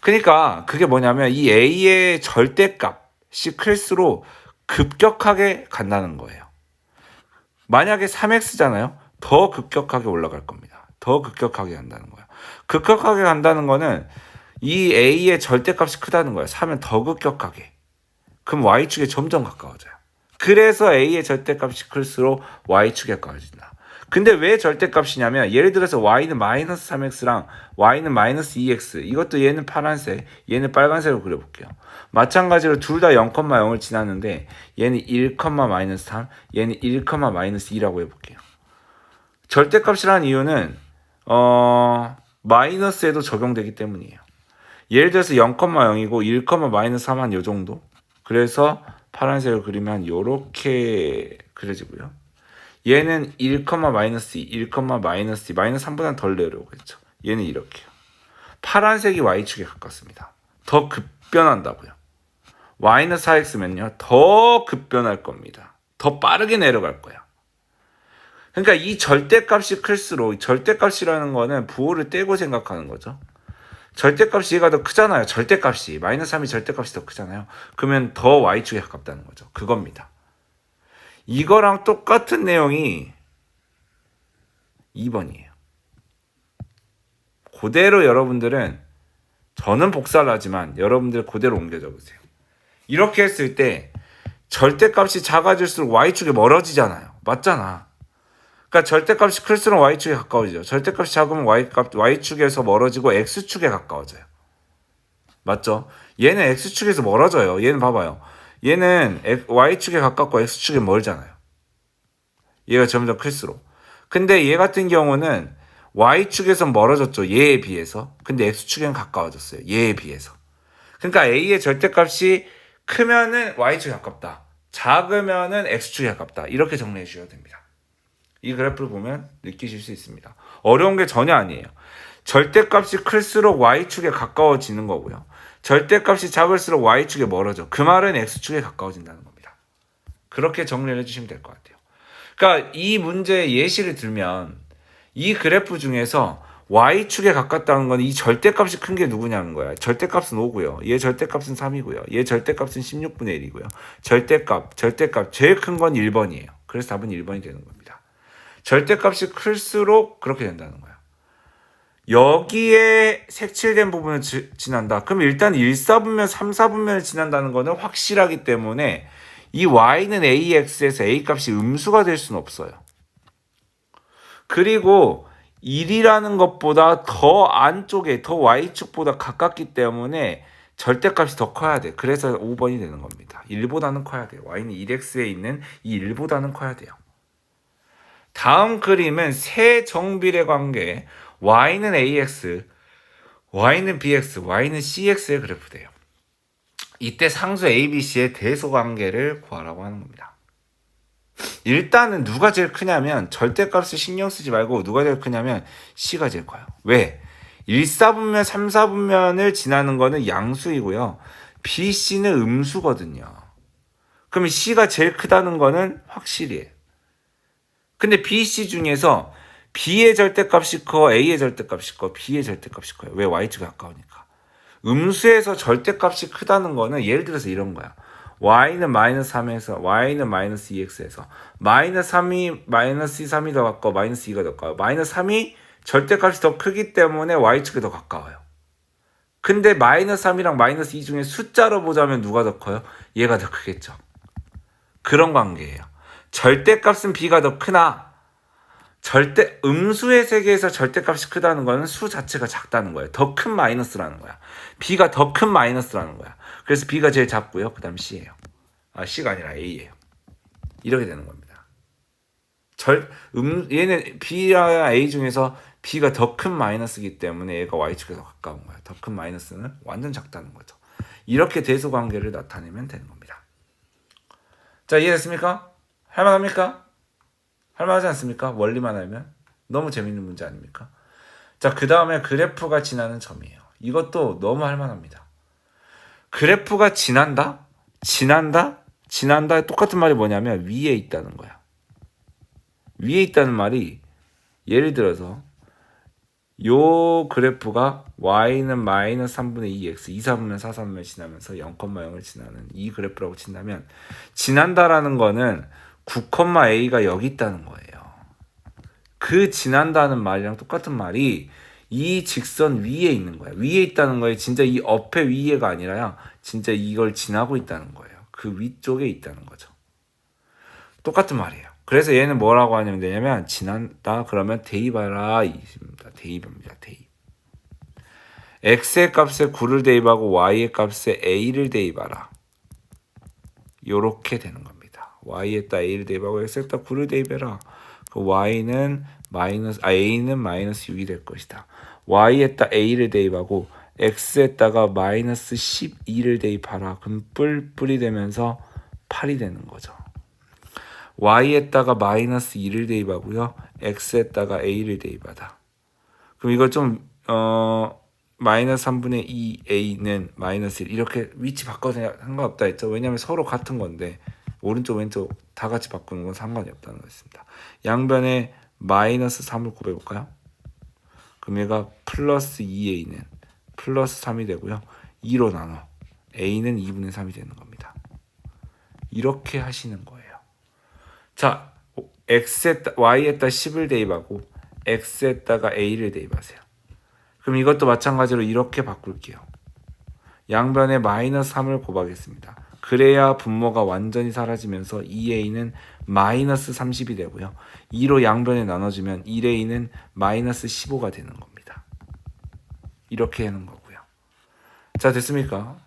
그러니까 그게 뭐냐면 이 a의 절대값이 클수록 급격하게 간다는 거예요. 만약에 3x잖아요. 더 급격하게 올라갈 겁니다. 더 급격하게 간다는 거예요. 급격하게 간다는 거는 이 a의 절대값이 크다는 거예요. 3은 더 급격하게. 그럼 y축에 점점 가까워져요. 그래서 a의 절대값이 클수록 y축에 가까워진다. 근데 왜 절대값이냐면 예를 들어서 y는 마이너스 3x랑 y는 마이너스 2x 이것도 얘는 파란색 얘는 빨간색으로 그려볼게요. 마찬가지로 둘 다 0,0을 지났는데 얘는 1, 마이너스 3 얘는 1, 마이너스 2라고 해볼게요. 절대값이라는 이유는 마이너스에도 적용되기 때문이에요. 예를 들어서 0,0이고 1, 마이너스 3 한 요 정도. 그래서 파란색을 그리면 요렇게 그려지고요. 얘는 1, 마이너스 2, 1, 마이너스 2, 마이너스 3보다 덜 내려오겠죠. 얘는 이렇게요. 파란색이 y축에 가깝습니다. 더 급변한다고요. 마이너스 4x면요. 더 급변할 겁니다. 더 빠르게 내려갈 거야. 그러니까 이 절대값이 클수록 절대값이라는 거는 부호를 떼고 생각하는 거죠. 절대값이 얘가 더 크잖아요. 절대값이 마이너스 3이 절대값이 더 크잖아요. 그러면 더 y축에 가깝다는 거죠. 그겁니다. 이거랑 똑같은 내용이 2번이에요. 그대로 여러분들은 저는 복사를 하지만 여러분들 그대로 옮겨 적으세요. 이렇게 했을 때 절대값이 작아질수록 y축에 멀어지잖아요. 맞잖아. 그러니까 절대값이 클수록 y축에 가까워지죠. 절대값이 작으면 y축에서 멀어지고 x축에 가까워져요. 맞죠? 얘는 x축에서 멀어져요. 얘는 봐봐요. 얘는 y축에 가깝고 x축에 멀잖아요. 얘가 점점 클수록. 근데 얘 같은 경우는 y축에서 멀어졌죠. 얘에 비해서. 근데 x축에는 가까워졌어요. 얘에 비해서. 그러니까 a의 절대값이 크면은 y축에 가깝다. 작으면은 x축에 가깝다. 이렇게 정리해 주셔야 됩니다. 이 그래프를 보면 느끼실 수 있습니다. 어려운 게 전혀 아니에요. 절대값이 클수록 y축에 가까워지는 거고요. 절대값이 작을수록 y축에 멀어져. 그 말은 x축에 가까워진다는 겁니다. 그렇게 정리를 해주시면 될 것 같아요. 그러니까 이 문제의 예시를 들면 이 그래프 중에서 y축에 가깝다는 건 이 절대값이 큰 게 누구냐는 거야. 절대값은 5고요. 얘 절대값은 3이고요. 얘 절대값은 16분의 1이고요. 절대값 제일 큰 건 1번이에요. 그래서 답은 1번이 되는 겁니다. 절대값이 클수록 그렇게 된다는 거야. 여기에 색칠된 부분을 지난다. 그럼 일단 1, 4분면, 3, 4분면을 지난다는 거는 확실하기 때문에 이 y는 ax에서 a 값이 음수가 될 수는 없어요. 그리고 1이라는 것보다 더 안쪽에, 더 y축보다 가깝기 때문에 절대값이 더 커야 돼. 그래서 5번이 되는 겁니다. 1보다는 커야 돼요. y는 1x에 있는 이 1보다는 커야 돼요. 다음 그림은 세 정비례 관계 y는 ax, y는 bx, y는 cx의 그래프돼요. 이때 상수 abc의 대소관계를 구하라고 하는 겁니다. 일단은 누가 제일 크냐면 절대값을 신경 쓰지 말고 누가 제일 크냐면 c가 제일 커요. 왜? 1, 4분면, 3, 4분면을 지나는 거는 양수이고요. bc는 음수거든요. 그러면 c가 제일 크다는 거는 확실해요. 근데 bc 중에서 b의 절대값이 커, a의 절대값이 커, b의 절대값이 커요. 왜? y축에 가까우니까. 음수에서 절대값이 크다는 거는 예를 들어서 이런 거야. y는 마이너스 3에서 y는 마이너스 2x에서 마이너스 3이 마이너스 3이 더 가까워, 마이너스 2가 더 가까워. 마이너스 3이 절대값이 더 크기 때문에 y축에 더 가까워요. 근데 마이너스 3이랑 마이너스 2 중에 숫자로 보자면 누가 더 커요? 얘가 더 크겠죠. 그런 관계예요. 절대값은 b가 더 크나 음수의 세계에서 절대값이 크다는 거는 수 자체가 작다는 거예요. 더 큰 마이너스라는 거야. b가 더 큰 마이너스라는 거야. 그래서 b가 제일 작고요. 그 다음 c예요. c가 아니라 a예요. 이렇게 되는 겁니다. 얘는 b와 a 중에서 b가 더 큰 마이너스이기 때문에 얘가 y축에 더 가까운 거야. 더 큰 마이너스는 완전 작다는 거죠. 이렇게 대소관계를 나타내면 되는 겁니다. 자, 이해됐습니까? 할만합니까? 할만하지 않습니까? 원리만 알면. 너무 재밌는 문제 아닙니까? 자, 그 다음에 그래프가 지나는 점이에요. 이것도 너무 할만합니다. 그래프가 지난다? 똑같은 말이 뭐냐면 위에 있다는 거야. 위에 있다는 말이 예를 들어서 요 그래프가 y는 마이너스 3분의 2x 2, 4분면 4, 3분면 지나면서 0,0을 지나는 이 그래프라고 친다면 지난다라는 거는 9,a가 여기 있다는 거예요. 그 지난다는 말이랑 똑같은 말이 이 직선 위에 있는 거야. 위에 있다는 거에 진짜 이 옆에 위에가 아니라요. 진짜 이걸 지나고 있다는 거예요. 그 위쪽에 있다는 거죠. 똑같은 말이에요. 그래서 얘는 뭐라고 하냐면 되냐면 지난다 그러면 대입하라 있습니다. 대입입니다. 대입. x의 값에 9를 대입하고 y의 값에 a를 대입하라. 요렇게 되는 겁니다. y에다 a를 대입하고 x에다 9를 대입해라. 그 a는 마이너스 6이 될 것이다. y에다 a를 대입하고 x에다가 마이너스 12를 대입하라. 그럼 뿔뿔이 되면서 8이 되는 거죠. y에다가 마이너스 2를 대입하고요. x에다가 a를 대입하다. 그럼 이걸 좀 마이너스 3분의 2a는 마이너스 1 이렇게 위치 바꿔도 상관없다 했죠. 왜냐하면 서로 같은 건데 오른쪽 왼쪽 다 같이 바꾸는 건 상관이 없다는 것입니다. 양변에 마이너스 3을 곱해볼까요? 그럼 얘가 플러스 2a는 플러스 3이 되고요. 2로 나눠 a는 2분의 3이 되는 겁니다. 이렇게 하시는 거예요. 자, y에다 10을 대입하고 x에다가 a를 대입하세요. 그럼 이것도 마찬가지로 이렇게 바꿀게요. 양변에 마이너스 3을 곱하겠습니다. 그래야 분모가 완전히 사라지면서 2a는 마이너스 30이 되고요. 2로 양변에 나눠주면 1a는 마이너스 15가 되는 겁니다. 이렇게 하는 거고요. 자, 됐습니까?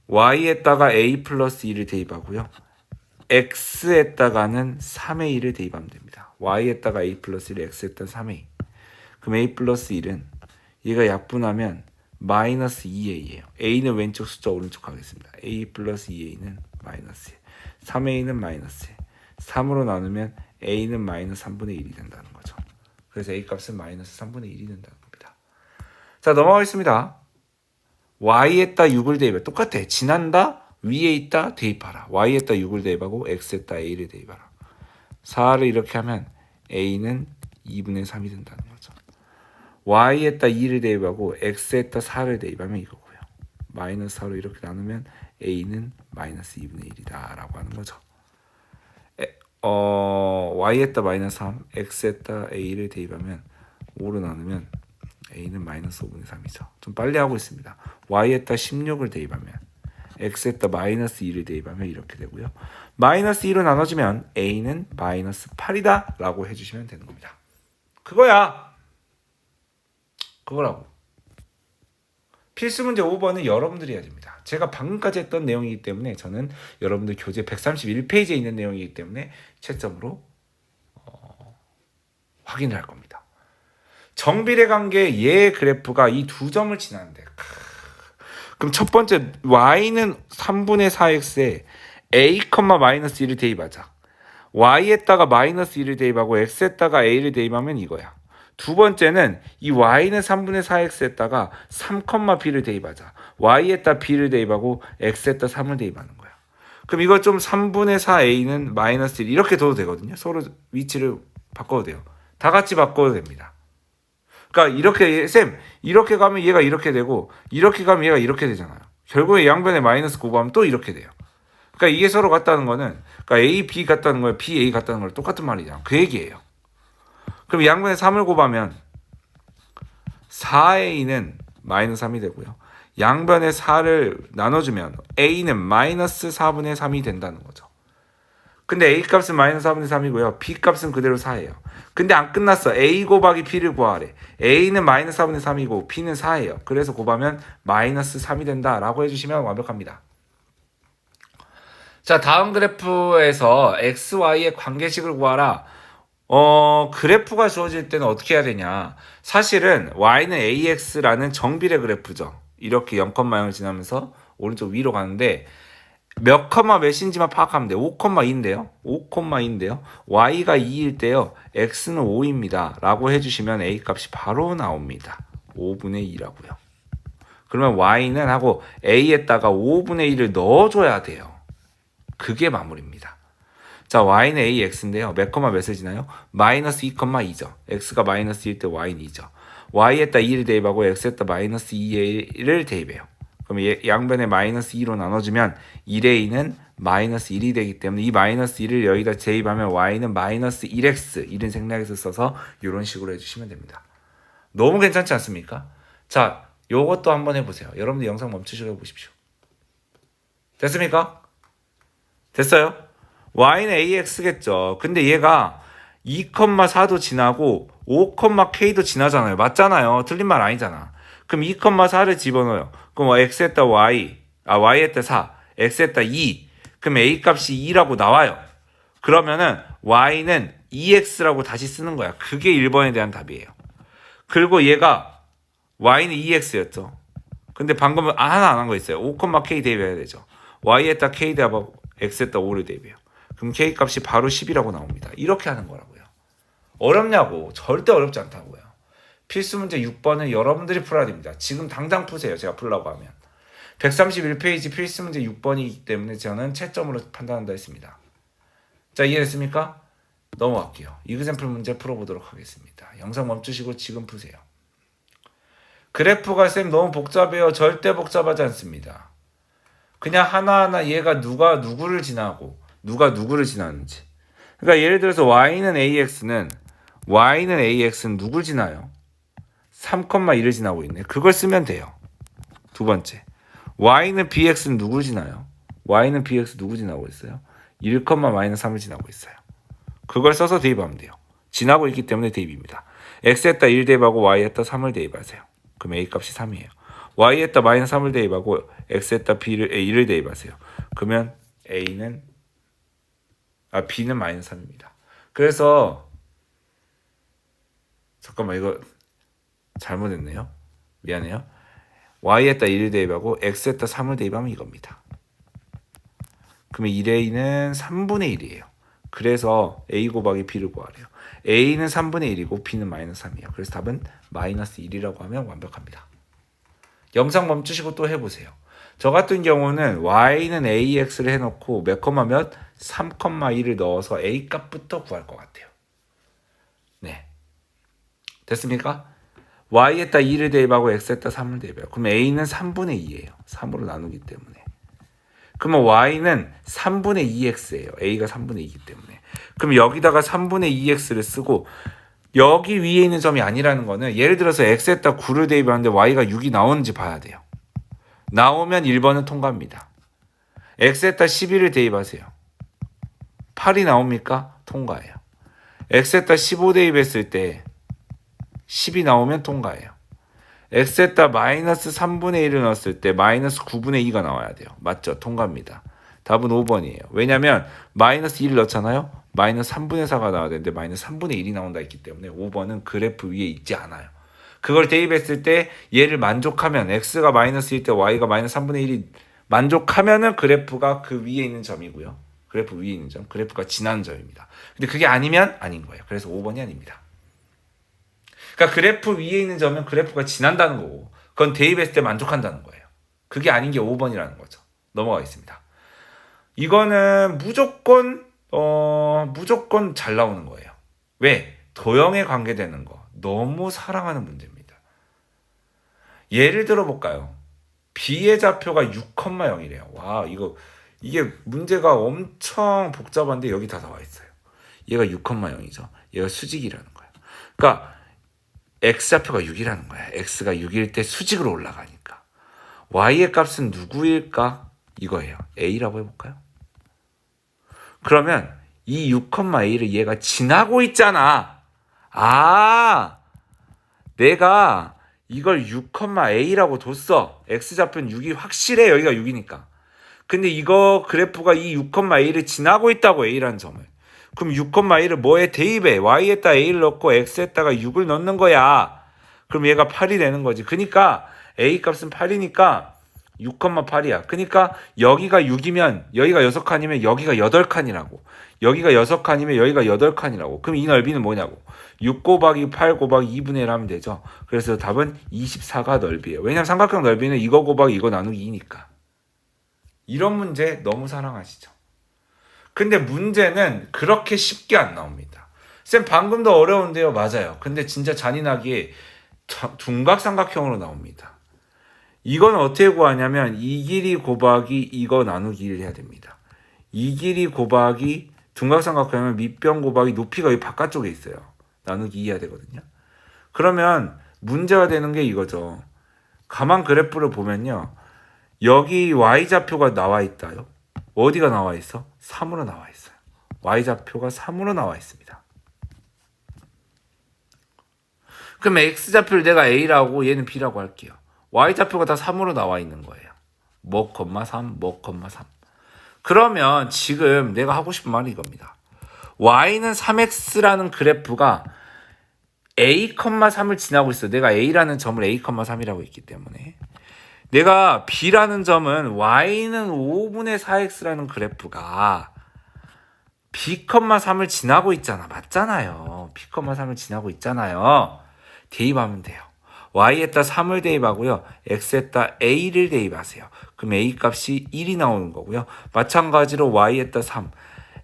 y에다가 a 플러스 2를 대입하고요. x에다가는 3의 1을 대입하면 됩니다. y에다가 a 플러스 1, x에다가 3의 2. 그럼 a 플러스 1은 얘가 약분하면 마이너스 2a예요. a는 왼쪽 숫자 오른쪽 하겠습니다. a 플러스 2a는 마이너스 1. 3a는 마이너스 1. 3으로 나누면 a는 마이너스 3분의 1이 된다는 거죠. 그래서 a 값은 마이너스 3분의 1이 된다는 겁니다. 자, 넘어가겠습니다. y에다 6을 대입해. 똑같아. 지난다, 위에 있다, 대입하라. y에다 6을 대입하고 x에다 a를 대입하라. 4를 이렇게 하면 a는 2분의 3이 된다는 거죠. y에다 2를 대입하고 x에다 4를 대입하면 이거고요. 마이너스 4로 이렇게 나누면 a는 마이너스 2분의 1이다 라고 하는 거죠. y에다 마이너스 3, x에다 a를 대입하면 5로 나누면 a는 마이너스 5분의 3이죠. 좀 빨리 하고 있습니다. y에다 16을 대입하면 x에다 마이너스 2를 대입하면 이렇게 되고요. 마이너스 2로 나눠주면 a는 마이너스 8이다 라고 해주시면 되는 겁니다. 그거야. 그거라고. 필수 문제 5번은 여러분들이 해야 됩니다. 제가 방금까지 했던 내용이기 때문에 저는 여러분들 교재 131페이지에 있는 내용이기 때문에 채점으로 확인을 할 겁니다. 정비례 관계 얘 그래프가 이 두 점을 지나는데 그럼 첫 번째 y는 3분의 4x에 a, 마이너스 1을 대입하자. y에다가 마이너스 1을 대입하고 x에다가 a를 대입하면 이거야. 두 번째는 이 y는 3분의 4x에다가 3, b를 대입하자. y에다 b를 대입하고 x에다 3을 대입하는 거야. 그럼 이거 좀 3분의 4a는 마이너스 1 이렇게 둬도 되거든요. 서로 위치를 바꿔도 돼요. 다 같이 바꿔도 됩니다. 그러니까 이렇게 이렇게 가면 얘가 이렇게 되고 이렇게 가면 얘가 이렇게 되잖아요. 결국에 양변에 마이너스 곱하면 또 이렇게 돼요. 그러니까 이게 서로 같다는 거는 그러니까 A, B 같다는 거예요. B, A 같다는 거랑 똑같은 말이잖아. 그 얘기예요. 그럼 양변에 3을 곱하면 4A는 마이너스 3이 되고요. 양변에 4를 나눠주면 A는 마이너스 4분의 3이 된다는 거죠. 근데 A 값은 마이너스 4분의 3이고요. B 값은 그대로 4예요. 근데 안 끝났어. A 곱하기 B를 구하래. A는 마이너스 4분의 3이고 B는 4예요. 그래서 곱하면 마이너스 3이 된다라고 해주시면 완벽합니다. 자, 다음 그래프에서 XY의 관계식을 구하라. 그래프가 주어질 때는 어떻게 해야 되냐. 사실은 Y는 AX라는 정비례 그래프죠. 이렇게 0,0을 지나면서 오른쪽 위로 가는데 몇 컴마 몇인지만 파악하면 돼요. 5,2인데요. 5,2인데요. y가 2일 때요. x는 5입니다. 라고 해주시면 a 값이 바로 나옵니다. 5분의 2라고요. 그러면 y는 하고 a에다가 5분의 1을 넣어줘야 돼요. 그게 마무리입니다. 자, y는 ax인데요. 몇 컴마 몇을 지나요? 마이너스 2,2죠. x가 마이너스 1때 y는 2죠. y에다 2를 대입하고 x에다 마이너스 2를 대입해요. 그럼 양변에 마이너스 2로 나눠주면 1a는 마이너스 1이 되기 때문에 이 마이너스 1을 여기다 대입하면 y는 마이너스 1x 이런 생략해서 써서 이런 식으로 해주시면 됩니다. 너무 괜찮지 않습니까? 자, 요것도 한번 해보세요. 여러분들 영상 멈추시고 해보십시오. 됐습니까? 됐어요? y는 ax겠죠. 근데 얘가 2,4도 지나고 5,k도 지나잖아요. 맞잖아요. 틀린 말 아니잖아. 그럼 2,4를 집어넣어요. 그럼 x에다 y에다 4, x에다 2. 그럼 a 값이 2라고 나와요. 그러면은 y는 2x라고 다시 쓰는 거야. 그게 1번에 대한 답이에요. 그리고 얘가 y는 2x였죠. 근데 방금 하나 안 한 거 있어요. 5,k 대입해야 되죠. y에다 k 대입하고 x에다 5를 대입해요. 그럼 k 값이 바로 10이라고 나옵니다. 이렇게 하는 거라고요. 어렵냐고? 절대 어렵지 않다고요. 필수 문제 6번은 여러분들이 풀어야 됩니다. 지금 당장 푸세요. 제가 풀라고 하면. 131페이지 필수 문제 6번이기 때문에 저는 채점으로 판단한다 했습니다. 자, 이해됐습니까? 넘어갈게요. 이그샘플 문제 풀어보도록 하겠습니다. 영상 멈추시고 지금 푸세요. 그래프가 쌤 너무 복잡해요. 절대 복잡하지 않습니다. 그냥 하나하나 얘가 누가 누구를 지나고 누가 누구를 지나는지. 그러니까 예를 들어서 y는 ax는 누굴 지나요? 3,1을 지나고 있네. 그걸 쓰면 돼요. 두 번째. y는 bx는 누굴 지나요? y는 bx 누구 지나고 있어요? 1,-3을 지나고 있어요. 그걸 써서 대입하면 돼요. 지나고 있기 때문에 대입입니다. x에다 1 대입하고 y에다 3을 대입하세요. 그럼 a 값이 3이에요. y에다 마이너스 3을 대입하고 x에다 b를 대입하세요. 그러면 b는 마이너스 3입니다. 그래서 잠깐만 이거 잘못했네요. 미안해요. y에다 1을 대입하고 x에다 3을 대입하면 이겁니다. 그러면 1a는 3분의 1이에요. 그래서 A 곱하기 B를 구하래요. A는 3분의 1이고 B는 마이너스 3이에요. 그래서 답은 마이너스 1이라고 하면 완벽합니다. 영상 멈추시고 또 해보세요. 저 같은 경우는 Y는 AX를 해놓고 몇 컴마 몇? 3,2를 넣어서 A 값부터 구할 것 같아요. 네. 됐습니까? Y에다 2를 대입하고 X에다 3을 대입해요. 그럼 A는 3분의 2예요. 3으로 나누기 때문에. 그러면 Y는 3분의 2X예요. A가 3분의 2이기 때문에. 그럼 여기다가 3분의 2X를 쓰고 여기 위에 있는 점이 아니라는 거는 예를 들어서 X에다 9를 대입하는데 Y가 6이 나오는지 봐야 돼요. 나오면 1번은 통과입니다. X에다 11을 대입하세요. 8이 나옵니까? 통과예요. X에다 15 대입했을 때 10이 나오면 통과예요. X에다 마이너스 3분의 1을 넣었을 때 마이너스 9분의 2가 나와야 돼요. 맞죠? 통과입니다. 답은 5번이에요. 왜냐하면 마이너스 1을 넣잖아요. 마이너스 3분의 4가 나와야 되는데 마이너스 3분의 1이 나온다 했기 때문에 5번은 그래프 위에 있지 않아요. 그걸 대입했을 때 얘를 만족하면 X가 마이너스 1때 Y가 마이너스 3분의 1이 만족하면은 그래프가 그 위에 있는 점이고요. 그래프 위에 있는 점, 그래프가 지나는 점입니다. 근데 그게 아니면 아닌 거예요. 그래서 5번이 아닙니다. 그러니까 그래프 위에 있는 점은 그래프가 지난다는 거고 그건 대입했을 때 만족한다는 거예요. 그게 아닌 게 5번이라는 거죠. 넘어가겠습니다. 이거는 무조건 잘 나오는 거예요. 왜? 도형에 관계되는 거. 너무 사랑하는 문제입니다. 예를 들어 볼까요? B의 좌표가 6,0이래요. 와, 이게 문제가 엄청 복잡한데 여기 다 나와 있어요. 얘가 6,0이죠. 얘가 수직이라는 거예요. 그러니까 X좌표가 6이라는 거야. X가 6일 때 수직으로 올라가니까. Y의 값은 누구일까? 이거예요. A라고 해볼까요? 그러면 이 6,A를 얘가 지나고 있잖아. 내가 이걸 6,A라고 뒀어. X좌표는 6이 확실해. 여기가 6이니까. 근데 이거 그래프가 이 6,A를 지나고 있다고 A라는 점을. 그럼 6,A를 뭐에 대입해? Y에다 A를 넣고 X에다가 6을 넣는 거야. 그럼 얘가 8이 되는 거지. 그러니까 A 값은 8이니까 6,8이야. 그러니까 여기가 6이면 여기가 6칸이면 여기가 8칸이라고. 여기가 6칸이면 여기가 8칸이라고. 그럼 이 넓이는 뭐냐고. 6 곱하기 8 곱하기 2분의 1 하면 되죠. 그래서 답은 24가 넓이에요. 왜냐면 삼각형 넓이는 이거 곱하기 이거 나누기 2니까. 이런 문제 너무 사랑하시죠. 근데 문제는 그렇게 쉽게 안 나옵니다. 쌤 방금도 어려운데요. 맞아요. 근데 진짜 잔인하게 둔각삼각형으로 나옵니다. 이건 어떻게 구하냐면 이 길이 곱하기 이거 나누기를 해야 됩니다. 이 길이 곱하기 둔각삼각형은 밑변 곱하기 높이가 여기 바깥쪽에 있어요. 나누기 2 해야 되거든요. 그러면 문제가 되는 게 이거죠. 가만 그래프를 보면요. 여기 Y좌표가 나와 있다요. 어디가 나와 있어? 3으로 나와 있어요. Y좌표가 3으로 나와 있습니다. 그럼 X좌표를 내가 A라고 얘는 B라고 할게요. Y좌표가 다 3으로 나와 있는 거예요. 뭐, 3, 뭐, 3. 그러면 지금 내가 하고 싶은 말이 이겁니다. Y는 3X라는 그래프가 A, 3을 지나고 있어. 내가 A라는 점을 A, 3이라고 했기 때문에. 내가 B라는 점은 Y는 5분의 4X라는 그래프가 B, 3을 지나고 있잖아. 맞잖아요. B, 3을 지나고 있잖아요. 대입하면 돼요. Y에다 3을 대입하고요. X에다 A를 대입하세요. 그럼 A 값이 1이 나오는 거고요. 마찬가지로 Y에다 3,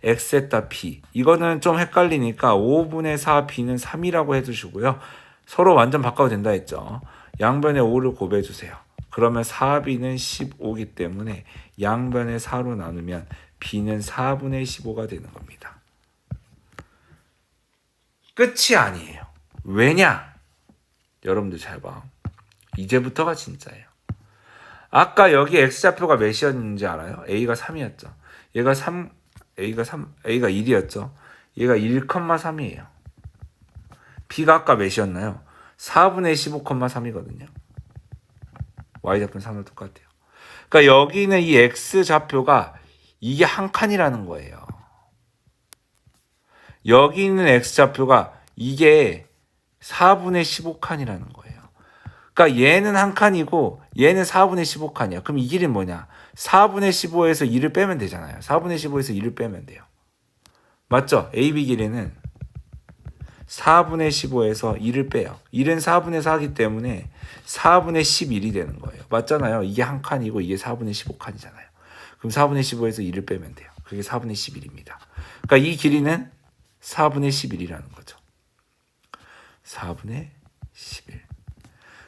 X에다 B. 이거는 좀 헷갈리니까 5분의 4 B는 3이라고 해주시고요. 서로 완전 바꿔도 된다 했죠. 양변에 5를 곱해주세요. 그러면 4B는 15이기 때문에 양변에 4로 나누면 B는 4분의 15가 되는 겁니다. 끝이 아니에요. 왜냐? 여러분들 잘 봐. 이제부터가 진짜예요. 아까 여기 X좌표가 몇이었는지 알아요? A가 3이었죠. 얘가 3, A가 1이었죠. 얘가 1,3이에요. B가 아까 몇이었나요? 4분의 15,3이거든요. Y좌표는 3을 똑같아요. 그러니까 여기는 이 X좌표가 이게 한 칸이라는 거예요. 여기 있는 X좌표가 이게 4분의 15칸이라는 거예요. 그러니까 얘는 한 칸이고 얘는 4분의 15칸이야. 그럼 이 길이는 뭐냐? 4분의 15에서 2를 빼면 되잖아요. 4분의 15에서 2를 빼면 돼요. 맞죠? AB 길이는 4분의 15에서 1을 빼요. 1은 4분의 4이기 때문에 4분의 11이 되는 거예요. 맞잖아요. 이게 한 칸이고 이게 4분의 15칸이잖아요. 그럼 4분의 15에서 1을 빼면 돼요. 그게 4분의 11입니다. 그러니까 이 길이는 4분의 11이라는 거죠. 4분의 11.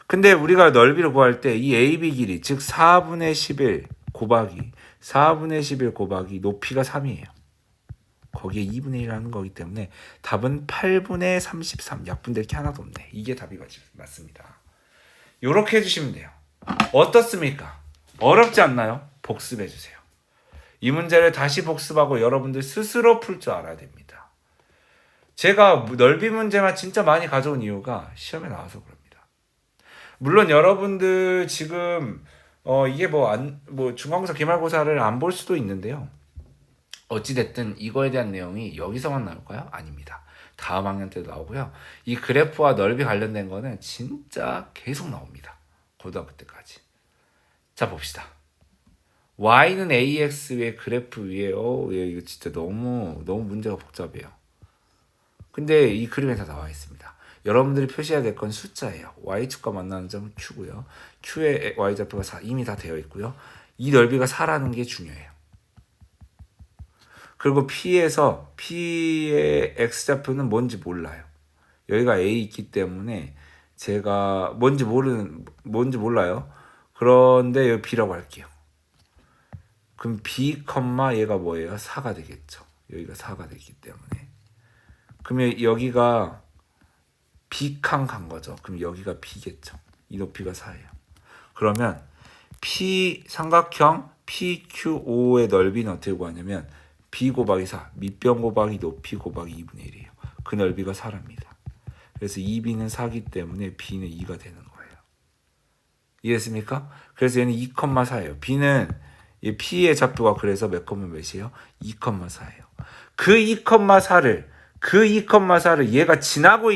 근데 우리가 넓이를 구할 때 이 AB 길이, 즉 4분의 11 곱하기 4분의 11 곱하기 높이가 3이에요. 거기에 2분의 1하는 거기 때문에 답은 8분의 33. 약분될 게 하나도 없네. 이게 답이 맞습니다. 이렇게 해주시면 돼요. 어떻습니까? 어렵지 않나요? 복습해주세요. 이 문제를 다시 복습하고 여러분들 스스로 풀 줄 알아야 됩니다. 제가 넓이 문제만 진짜 많이 가져온 이유가 시험에 나와서 그럽니다. 물론 여러분들 지금 이게 중간고사 기말고사를 안 볼 수도 있는데요. 어찌됐든 이거에 대한 내용이 여기서만 나올까요? 아닙니다. 다음 학년 때도 나오고요. 이 그래프와 넓이 관련된 거는 진짜 계속 나옵니다. 고등학교 때까지. 자, 봅시다. y는 ax의 그래프 위에요. 이거 진짜 너무 문제가 복잡해요. 근데 이 그림에 다 나와 있습니다. 여러분들이 표시해야 될 건 숫자예요. y축과 만나는 점은 q고요. q의 y좌표가 이미 다 되어 있고요. 이 넓이가 4라는 게 중요해요. 그리고 P의 X좌표는 뭔지 몰라요. 여기가 A 있기 때문에 제가 뭔지 몰라요. 그런데 여기 B라고 할게요. 그럼 B, 얘가 뭐예요? 4가 되겠죠. 여기가 4가 되기 때문에. 그러면 여기가 B칸 간 거죠. 그럼 여기가 B겠죠. 이 높이가 4예요. 그러면 삼각형 PQO의 넓이는 어떻게 구하냐면 B 곱하기 4, 밑변 곱하기 높이 곱하기 2분의 1이에요. 그 넓이가 4랍니다. 그래서 2B는 4기 때문에 B는 2가 되는 거예요. 이해했습니까? 그래서 얘는 2,4예요. B는 P의 좌표가 그래서 몇이에요? 2,4예요. 그 2,4를 얘가 지나고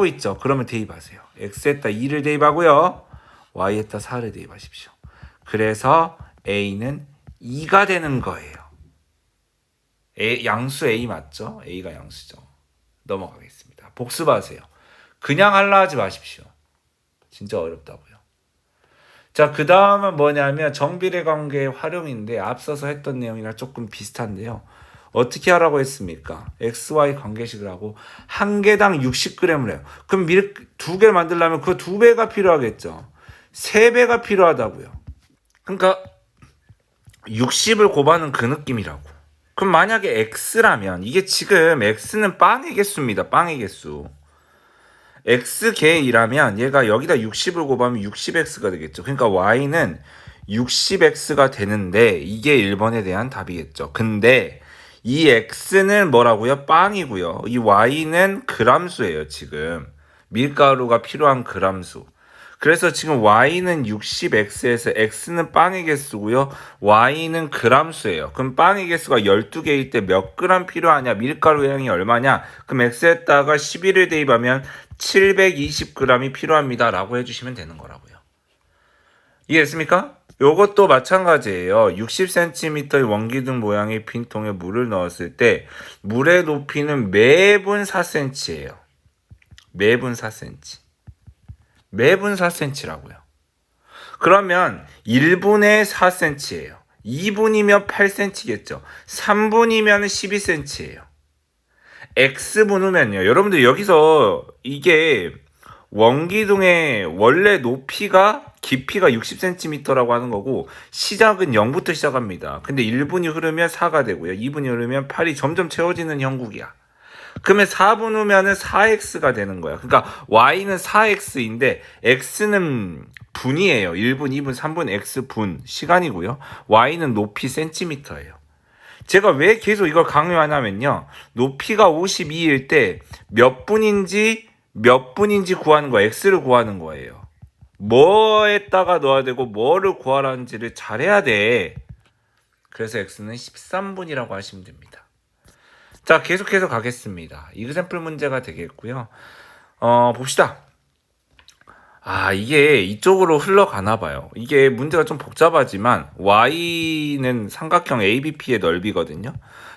있죠. 그러면 대입하세요. X에다 2를 대입하고요. Y에다 4를 대입하십시오. 그래서 A는 2가 되는 거예요. 양수 A 맞죠? A가 양수죠. 넘어가겠습니다. 복습하세요. 그냥 하려 하지 마십시오. 진짜 어렵다고요. 자, 그 다음은 뭐냐면 정비례 관계의 활용인데 앞서서 했던 내용이랑 조금 비슷한데요. 어떻게 하라고 했습니까? XY 관계식을 하고 한 개당 60g을 해요. 그럼 밀 2개를 만들려면 그 2배가 필요하겠죠. 3배가 필요하다고요. 그러니까 60을 곱하는 그 느낌이라고. 그럼 만약에 x라면 이게 지금 x는 빵의 개수입니다. 빵의 개수. x개이라면 얘가 여기다 60을 곱하면 60x가 되겠죠. 그러니까 y는 60x가 되는데 이게 1번에 대한 답이겠죠. 근데 이 x는 뭐라고요? 빵이고요. 이 y는 그람수예요. 지금 밀가루가 필요한 그람수. 그래서 지금 y는 60x에서 x는 빵의 개수고요. y는 그람수예요. 그럼 빵의 개수가 12개일 때 몇 그램 필요하냐? 밀가루 양이 얼마냐? 그럼 x에다가 11을 대입하면 720g이 필요합니다. 라고 해주시면 되는 거라고요. 이해했습니까? 요것도 마찬가지예요. 60cm의 원기둥 모양의 빈통에 물을 넣었을 때 물의 높이는 매분 4cm예요. 매분 4cm. 매분 4cm라고요. 그러면 1분의 4cm예요. 2분이면 8cm겠죠. 3분이면 12cm예요. x분이면요. 여러분들 여기서 이게 원기둥의 원래 깊이가 60cm라고 하는 거고 시작은 0부터 시작합니다. 근데 1분이 흐르면 4가 되고요. 2분이 흐르면 8이 점점 채워지는 형국이야. 그러면 4분 후면은 4x가 되는 거야. 그러니까 y는 4x인데 x는 분이에요. 1분, 2분, 3분 x분 시간이고요. y는 높이 cm예요. 제가 왜 계속 이걸 강요하냐면요. 높이가 52일 때 몇 분인지 구하는 거예요. x를 구하는 거예요. 뭐에다가 넣어야 되고 뭐를 구하라는지를 잘해야 돼. 그래서 x는 13분이라고 하시면 됩니다. 자, 계속해서 가겠습니다. 이그샘플 문제가 되겠고요. 봅시다. 이게 이쪽으로 흘러가나 봐요. 이게 문제가 좀 복잡하지만 y는 삼각형 ABP의 넓이거든요.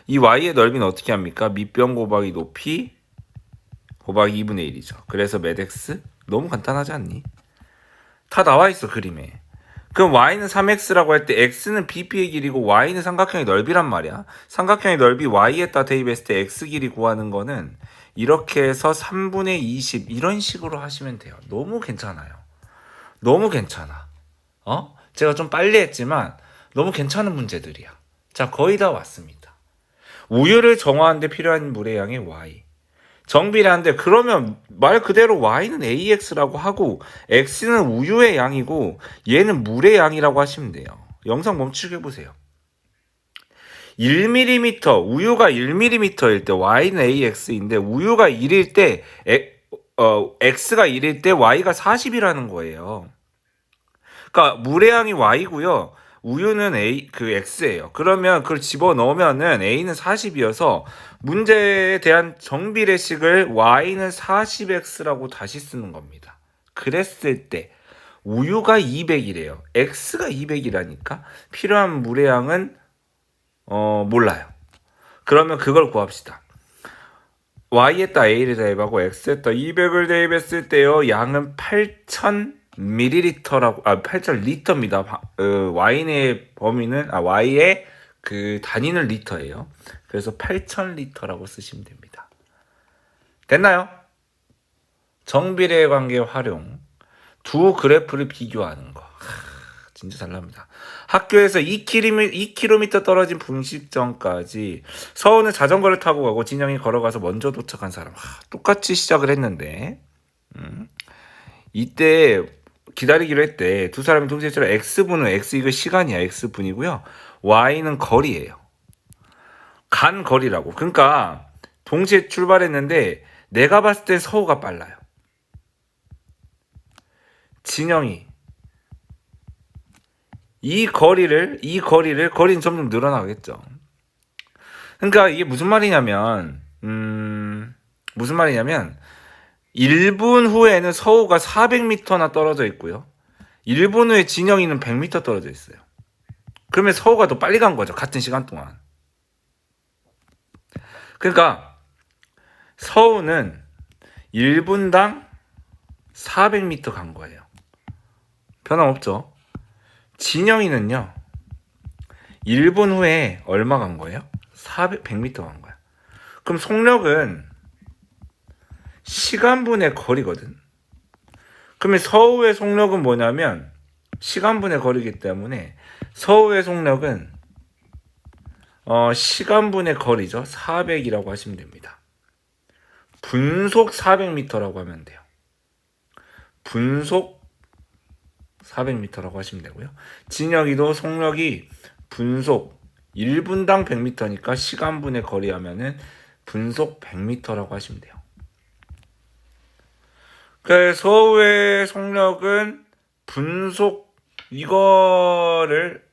이 y의 넓이는 어떻게 합니까? 밑변 곱하기 높이 곱하기 2분의 1이죠. 그래서 몇 x? 너무 간단하지 않니? 다 나와 있어 그림에. 그럼 y는 3x라고 할 때 x는 BP의 길이고 y는 삼각형의 넓이란 말이야. 삼각형의 넓이 y에다 대입했을 때 x 길이 구하는 거는 이렇게 해서 3분의 20 이런 식으로 하시면 돼요. 너무 괜찮아요. 너무 괜찮아. 제가 좀 빨리 했지만 너무 괜찮은 문제들이야. 자, 거의 다 왔습니다. 우유를 정화하는데 필요한 물의 양이 y. 정비례한데 그러면 말 그대로 y는 ax라고 하고 x는 우유의 양이고 얘는 물의 양이라고 하시면 돼요. 영상 멈추게 해보세요. 1mm, 우유가 1mm일 때 y는 ax인데 우유가 1일 때 x가 1일 때 y가 40이라는 거예요. 그러니까 물의 양이 y고요. 우유는 x예요. 그러면 그걸 집어넣으면은 a는 40이어서 문제에 대한 정비례식을 y는 40x라고 다시 쓰는 겁니다. 그랬을 때 우유가 200이래요. x가 200이라니까 필요한 물의 양은 몰라요. 그러면 그걸 구합시다. y에다 a를 대입하고 x에다 200을 대입했을 때요. 양은 8000ml라고 8000리터입니다. y의 범위는 y의 그 단위는 리터예요. 그래서 8000리터라고 쓰시면 됩니다. 됐나요? 정비례 관계 활용. 두 그래프를 비교하는 거. 진짜 잘 나옵니다. 학교에서 2km 떨어진 분식점까지 서우는 자전거를 타고 가고 진영이 걸어가서 먼저 도착한 사람. 똑같이 시작을 했는데 이때 기다리기로 했대. 두 사람이 동시에 처럼 x분은 x 이거 시간이야. x분이고요. y는 거리예요. 간 거리라고. 그러니까 동시에 출발했는데 내가 봤을 때 서우가 빨라요. 진영이 거리는 점점 늘어나겠죠. 그러니까 이게 무슨 말이냐면 1분 후에는 서우가 400m나 떨어져 있고요. 1분 후에 진영이는 100m 떨어져 있어요. 그러면 서우가 더 빨리 간 거죠. 같은 시간 동안. 그러니까 서우는 1분당 400m 간 거예요. 변함없죠. 진영이는요. 1분 후에 얼마 간 거예요? 100m 간 거야. 그럼 속력은 시간분의 거리거든. 그러면 서우의 속력은 뭐냐면 시간분의 거리이기 때문에 서우의 속력은 시간분의 거리죠. 400이라고 하시면 됩니다. 분속 400m라고 하면 돼요. 분속 400m라고 하시면 되고요. 진영이도 속력이 분속 1분당 100m니까 시간분의 거리 하면은 분속 100m라고 하시면 돼요. 그래서 서우의 속력은 분속 이거를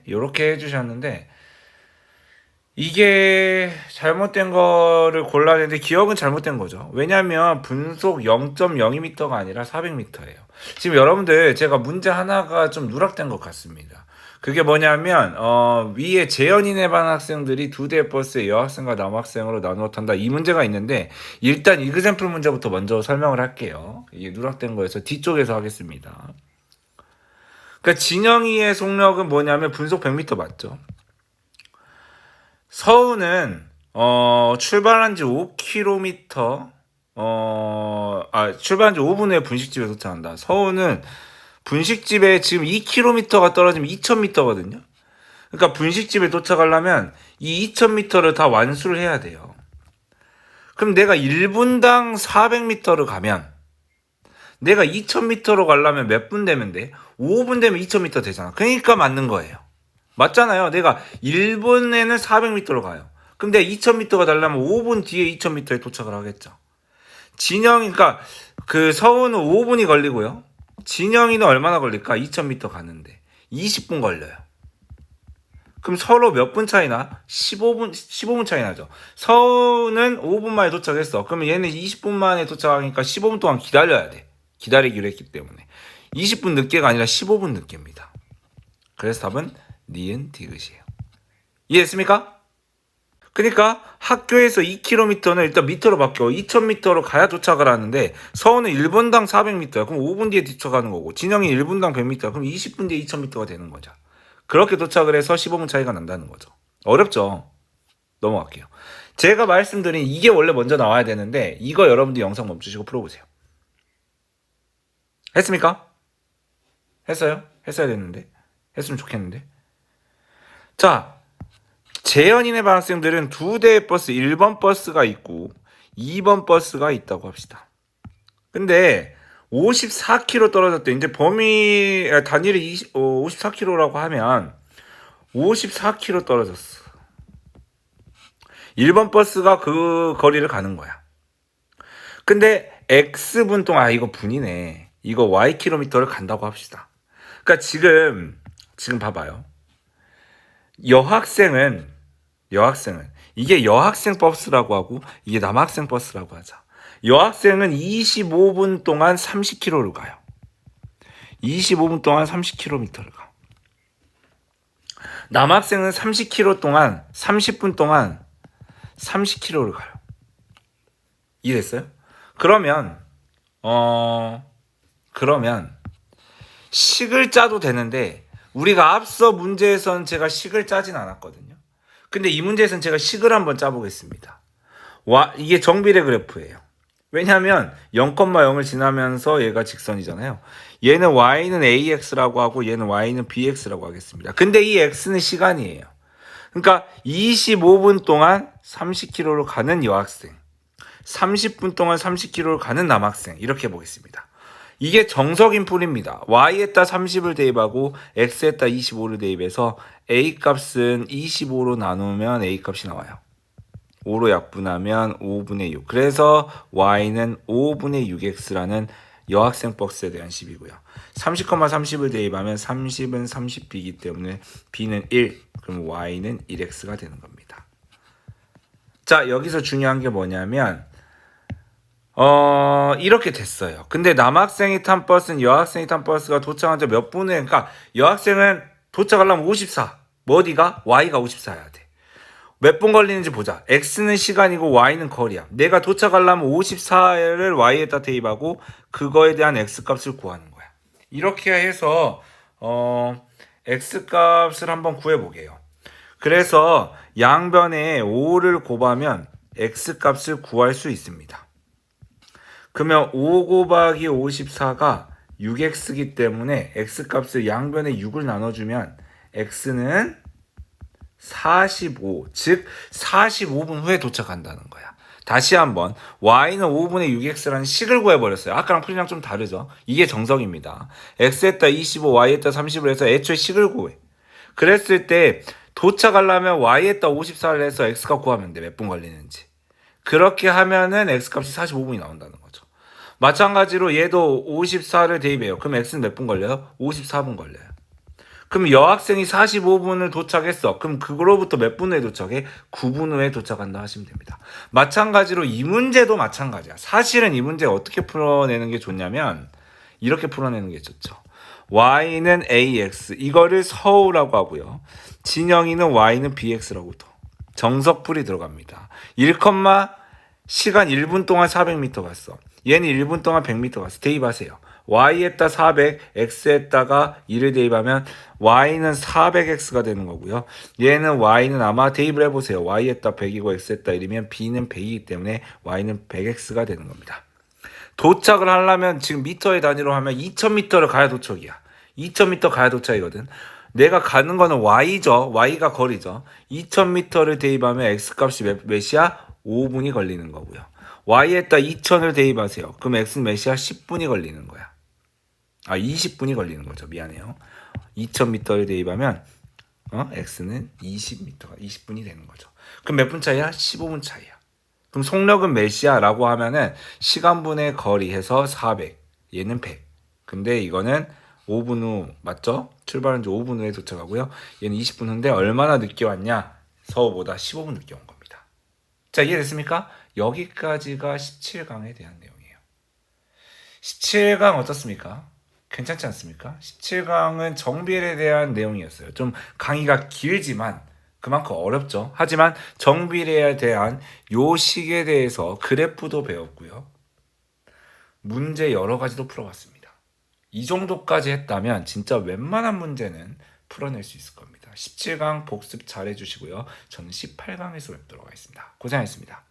이렇게 해주셨는데 이게 잘못된 거를 골라야 되는데 기억은 잘못된 거죠. 왜냐하면 분속 0.02m가 아니라 400m예요. 지금 여러분들 제가 문제 하나가 좀 누락된 것 같습니다. 그게 뭐냐면 위에 재연인의 반 학생들이 2대 버스에 여학생과 남학생으로 나누어 탄다. 이 문제가 있는데 일단 이그샘플 문제부터 먼저 설명을 할게요. 이게 누락된 거여서 뒤쪽에서 하겠습니다. 그러니까 진영이의 속력은 뭐냐면 분속 100m 맞죠? 서우는 출발한 지 5km 출발한 지 5분 후에 분식집에 도착한다. 서우는 분식집에 지금 2km가 떨어지면 2000m거든요. 그러니까 분식집에 도착하려면 이 2000m를 다 완수를 해야 돼요. 그럼 내가 1분당 400m를 가면 내가 2000m로 가려면 몇 분 되면 돼? 5분 되면 2000m 되잖아. 그러니까 맞는 거예요. 맞잖아요. 내가 1분에는 400m로 가요. 그럼 내가 2000m가 달라면 5분 뒤에 2000m에 도착을 하겠죠. 진영이니까 그 서우는 5분이 걸리고요. 진영이는 얼마나 걸릴까? 2000m 가는데 20분 걸려요. 그럼 서로 몇 분 차이나? 15분 차이 나죠. 서우는 5분 만에 도착했어. 그러면 얘는 20분 만에 도착하니까 15분 동안 기다려야 돼. 기다리기로 했기 때문에 20분 늦게가 아니라 15분 늦게입니다. 그래서 답은 니은 디귿이에요. 이해했습니까? 그러니까 학교에서 2km는 일단 미터로 바뀌어 2000m로 가야 도착을 하는데 서울은 1분당 400m야. 그럼 5분 뒤에 도착하는 거고 진영이 1분당 100m야. 그럼 20분 뒤에 2000m가 되는 거죠. 그렇게 도착을 해서 15분 차이가 난다는 거죠. 어렵죠? 넘어갈게요. 제가 말씀드린 이게 원래 먼저 나와야 되는데 이거 여러분들 영상 멈추시고 풀어보세요. 했습니까? 했어요? 했어야 됐는데 했으면 좋겠는데. 자, 재연인의 반학생들은 두 대의 버스 1번 버스가 있고 2번 버스가 있다고 합시다. 근데 54km 떨어졌대. 이제 단위를 54km라고 하면 54km 떨어졌어. 1번 버스가 그 거리를 가는 거야. 근데 X분 동안 이거 분이네. 이거 Y킬로미터를 간다고 합시다. 그러니까 지금 봐봐요. 여학생은 이게 여학생 버스라고 하고 이게 남학생 버스라고 하자. 여학생은 25분 동안 30km를 가요. 25분 동안 30km를 가. 남학생은 30km 동안 30분 동안 30km를 가요. 이해됐어요? 그러면 식을 짜도 되는데 우리가 앞서 문제에선 제가 식을 짜진 않았거든요. 근데 이 문제에서는 제가 식을 한번 짜보겠습니다. 이게 정비례 그래프예요. 왜냐하면 0,0을 지나면서 얘가 직선이잖아요. 얘는 y는 ax라고 하고 얘는 y는 bx라고 하겠습니다. 근데 이 x는 시간이에요. 그러니까 25분 동안 30km로 가는 여학생, 30분 동안 30km를 가는 남학생 이렇게 보겠습니다. 이게 정석인 풀입니다. y에다 30을 대입하고 x에다 25를 대입해서 a 값은 25로 나누면 a 값이 나와요. 5로 약분하면 5분의 6. 그래서 y는 5분의 6x라는 여학생 버스에 대한 식이고요. 30,30을 대입하면 30은 30b이기 때문에 b는 1. 그럼 y는 1x가 되는 겁니다. 자, 여기서 중요한 게 뭐냐면 이렇게 됐어요. 근데 남학생이 탄 버스는 여학생이 탄 버스가 도착한 지 몇 분 후에, 그러니까 여학생은 도착하려면 54. 어디가? y가 54여야 돼. 몇 분 걸리는지 보자. x는 시간이고 y는 거리야. 내가 도착하려면 54를 y에다 대입하고 그거에 대한 x 값을 구하는 거야. 이렇게 해서 x 값을 한번 구해보게요. 그래서 양변에 5를 곱하면 x 값을 구할 수 있습니다. 그러면 5 곱하기 54가 6x이기 때문에 x값을 양변에 6을 나눠주면 x는 45, 즉 45분 후에 도착한다는 거야. 다시 한번 y는 5분의 6x라는 식을 구해버렸어요. 아까랑 풀이랑 좀 다르죠. 이게 정석입니다. x에다 25, y에다 30을 해서 애초에 식을 구해. 그랬을 때 도착하려면 y에다 54를 해서 x값 구하면 돼. 몇 분 걸리는지. 그렇게 하면은 x값이 45분이 나온다는 거죠. 마찬가지로 얘도 54를 대입해요. 그럼 x는 몇 분 걸려요? 54분 걸려요. 그럼 여학생이 45분을 도착했어. 그럼 그거로부터 몇 분 후에 도착해? 9분 후에 도착한다 하시면 됩니다. 마찬가지로 이 문제도 마찬가지야. 사실은 이 문제 어떻게 풀어내는 게 좋냐면 이렇게 풀어내는 게 좋죠. y는 ax 이거를 서우라고 하고요. 진영이는 y는 bx라고 또 정석풀이 들어갑니다. 1, 시간 1분 동안 400m 갔어. 얘는 1분 동안 100m 갔어. 대입하세요. y에다 400, x에다가 2를 대입하면 y는 400x가 되는 거고요. 얘는 y는 아마 대입을 해보세요. y에다 100이고 x에다 1이면 b는 100이기 때문에 y는 100x가 되는 겁니다. 도착을 하려면 지금 미터의 단위로 하면 2000m를 가야 도착이야. 2000m 가야 도착이거든. 내가 가는 거는 y죠. y가 거리죠. 2000m를 대입하면 x값이 몇이야? 5분이 걸리는 거고요. y에다 2000을 대입하세요. 그럼 x는 몇이야? 10분이 걸리는 거야. 20분이 걸리는 거죠. 미안해요. 2000m를 대입하면 x는 20분이 되는 거죠. 그럼 몇 분 차이야? 15분 차이야. 그럼 속력은 몇이야? 라고 하면은 시간분의 거리 해서 400. 얘는 100. 근데 이거는 5분 후 맞죠? 출발한 지 5분 후에 도착하고요. 얘는 20분 후인데 얼마나 늦게 왔냐? 서우보다 15분 늦게 온 겁니다. 자, 이해됐습니까? 여기까지가 17강에 대한 내용이에요. 17강 어떻습니까? 괜찮지 않습니까? 17강은 정비례에 대한 내용이었어요. 좀 강의가 길지만 그만큼 어렵죠. 하지만 정비례에 대한 요식에 대해서 그래프도 배웠고요. 문제 여러 가지도 풀어봤습니다. 이 정도까지 했다면 진짜 웬만한 문제는 풀어낼 수 있을 겁니다. 17강 복습 잘 해주시고요. 저는 18강에서 뵙도록 하겠습니다. 고생하셨습니다.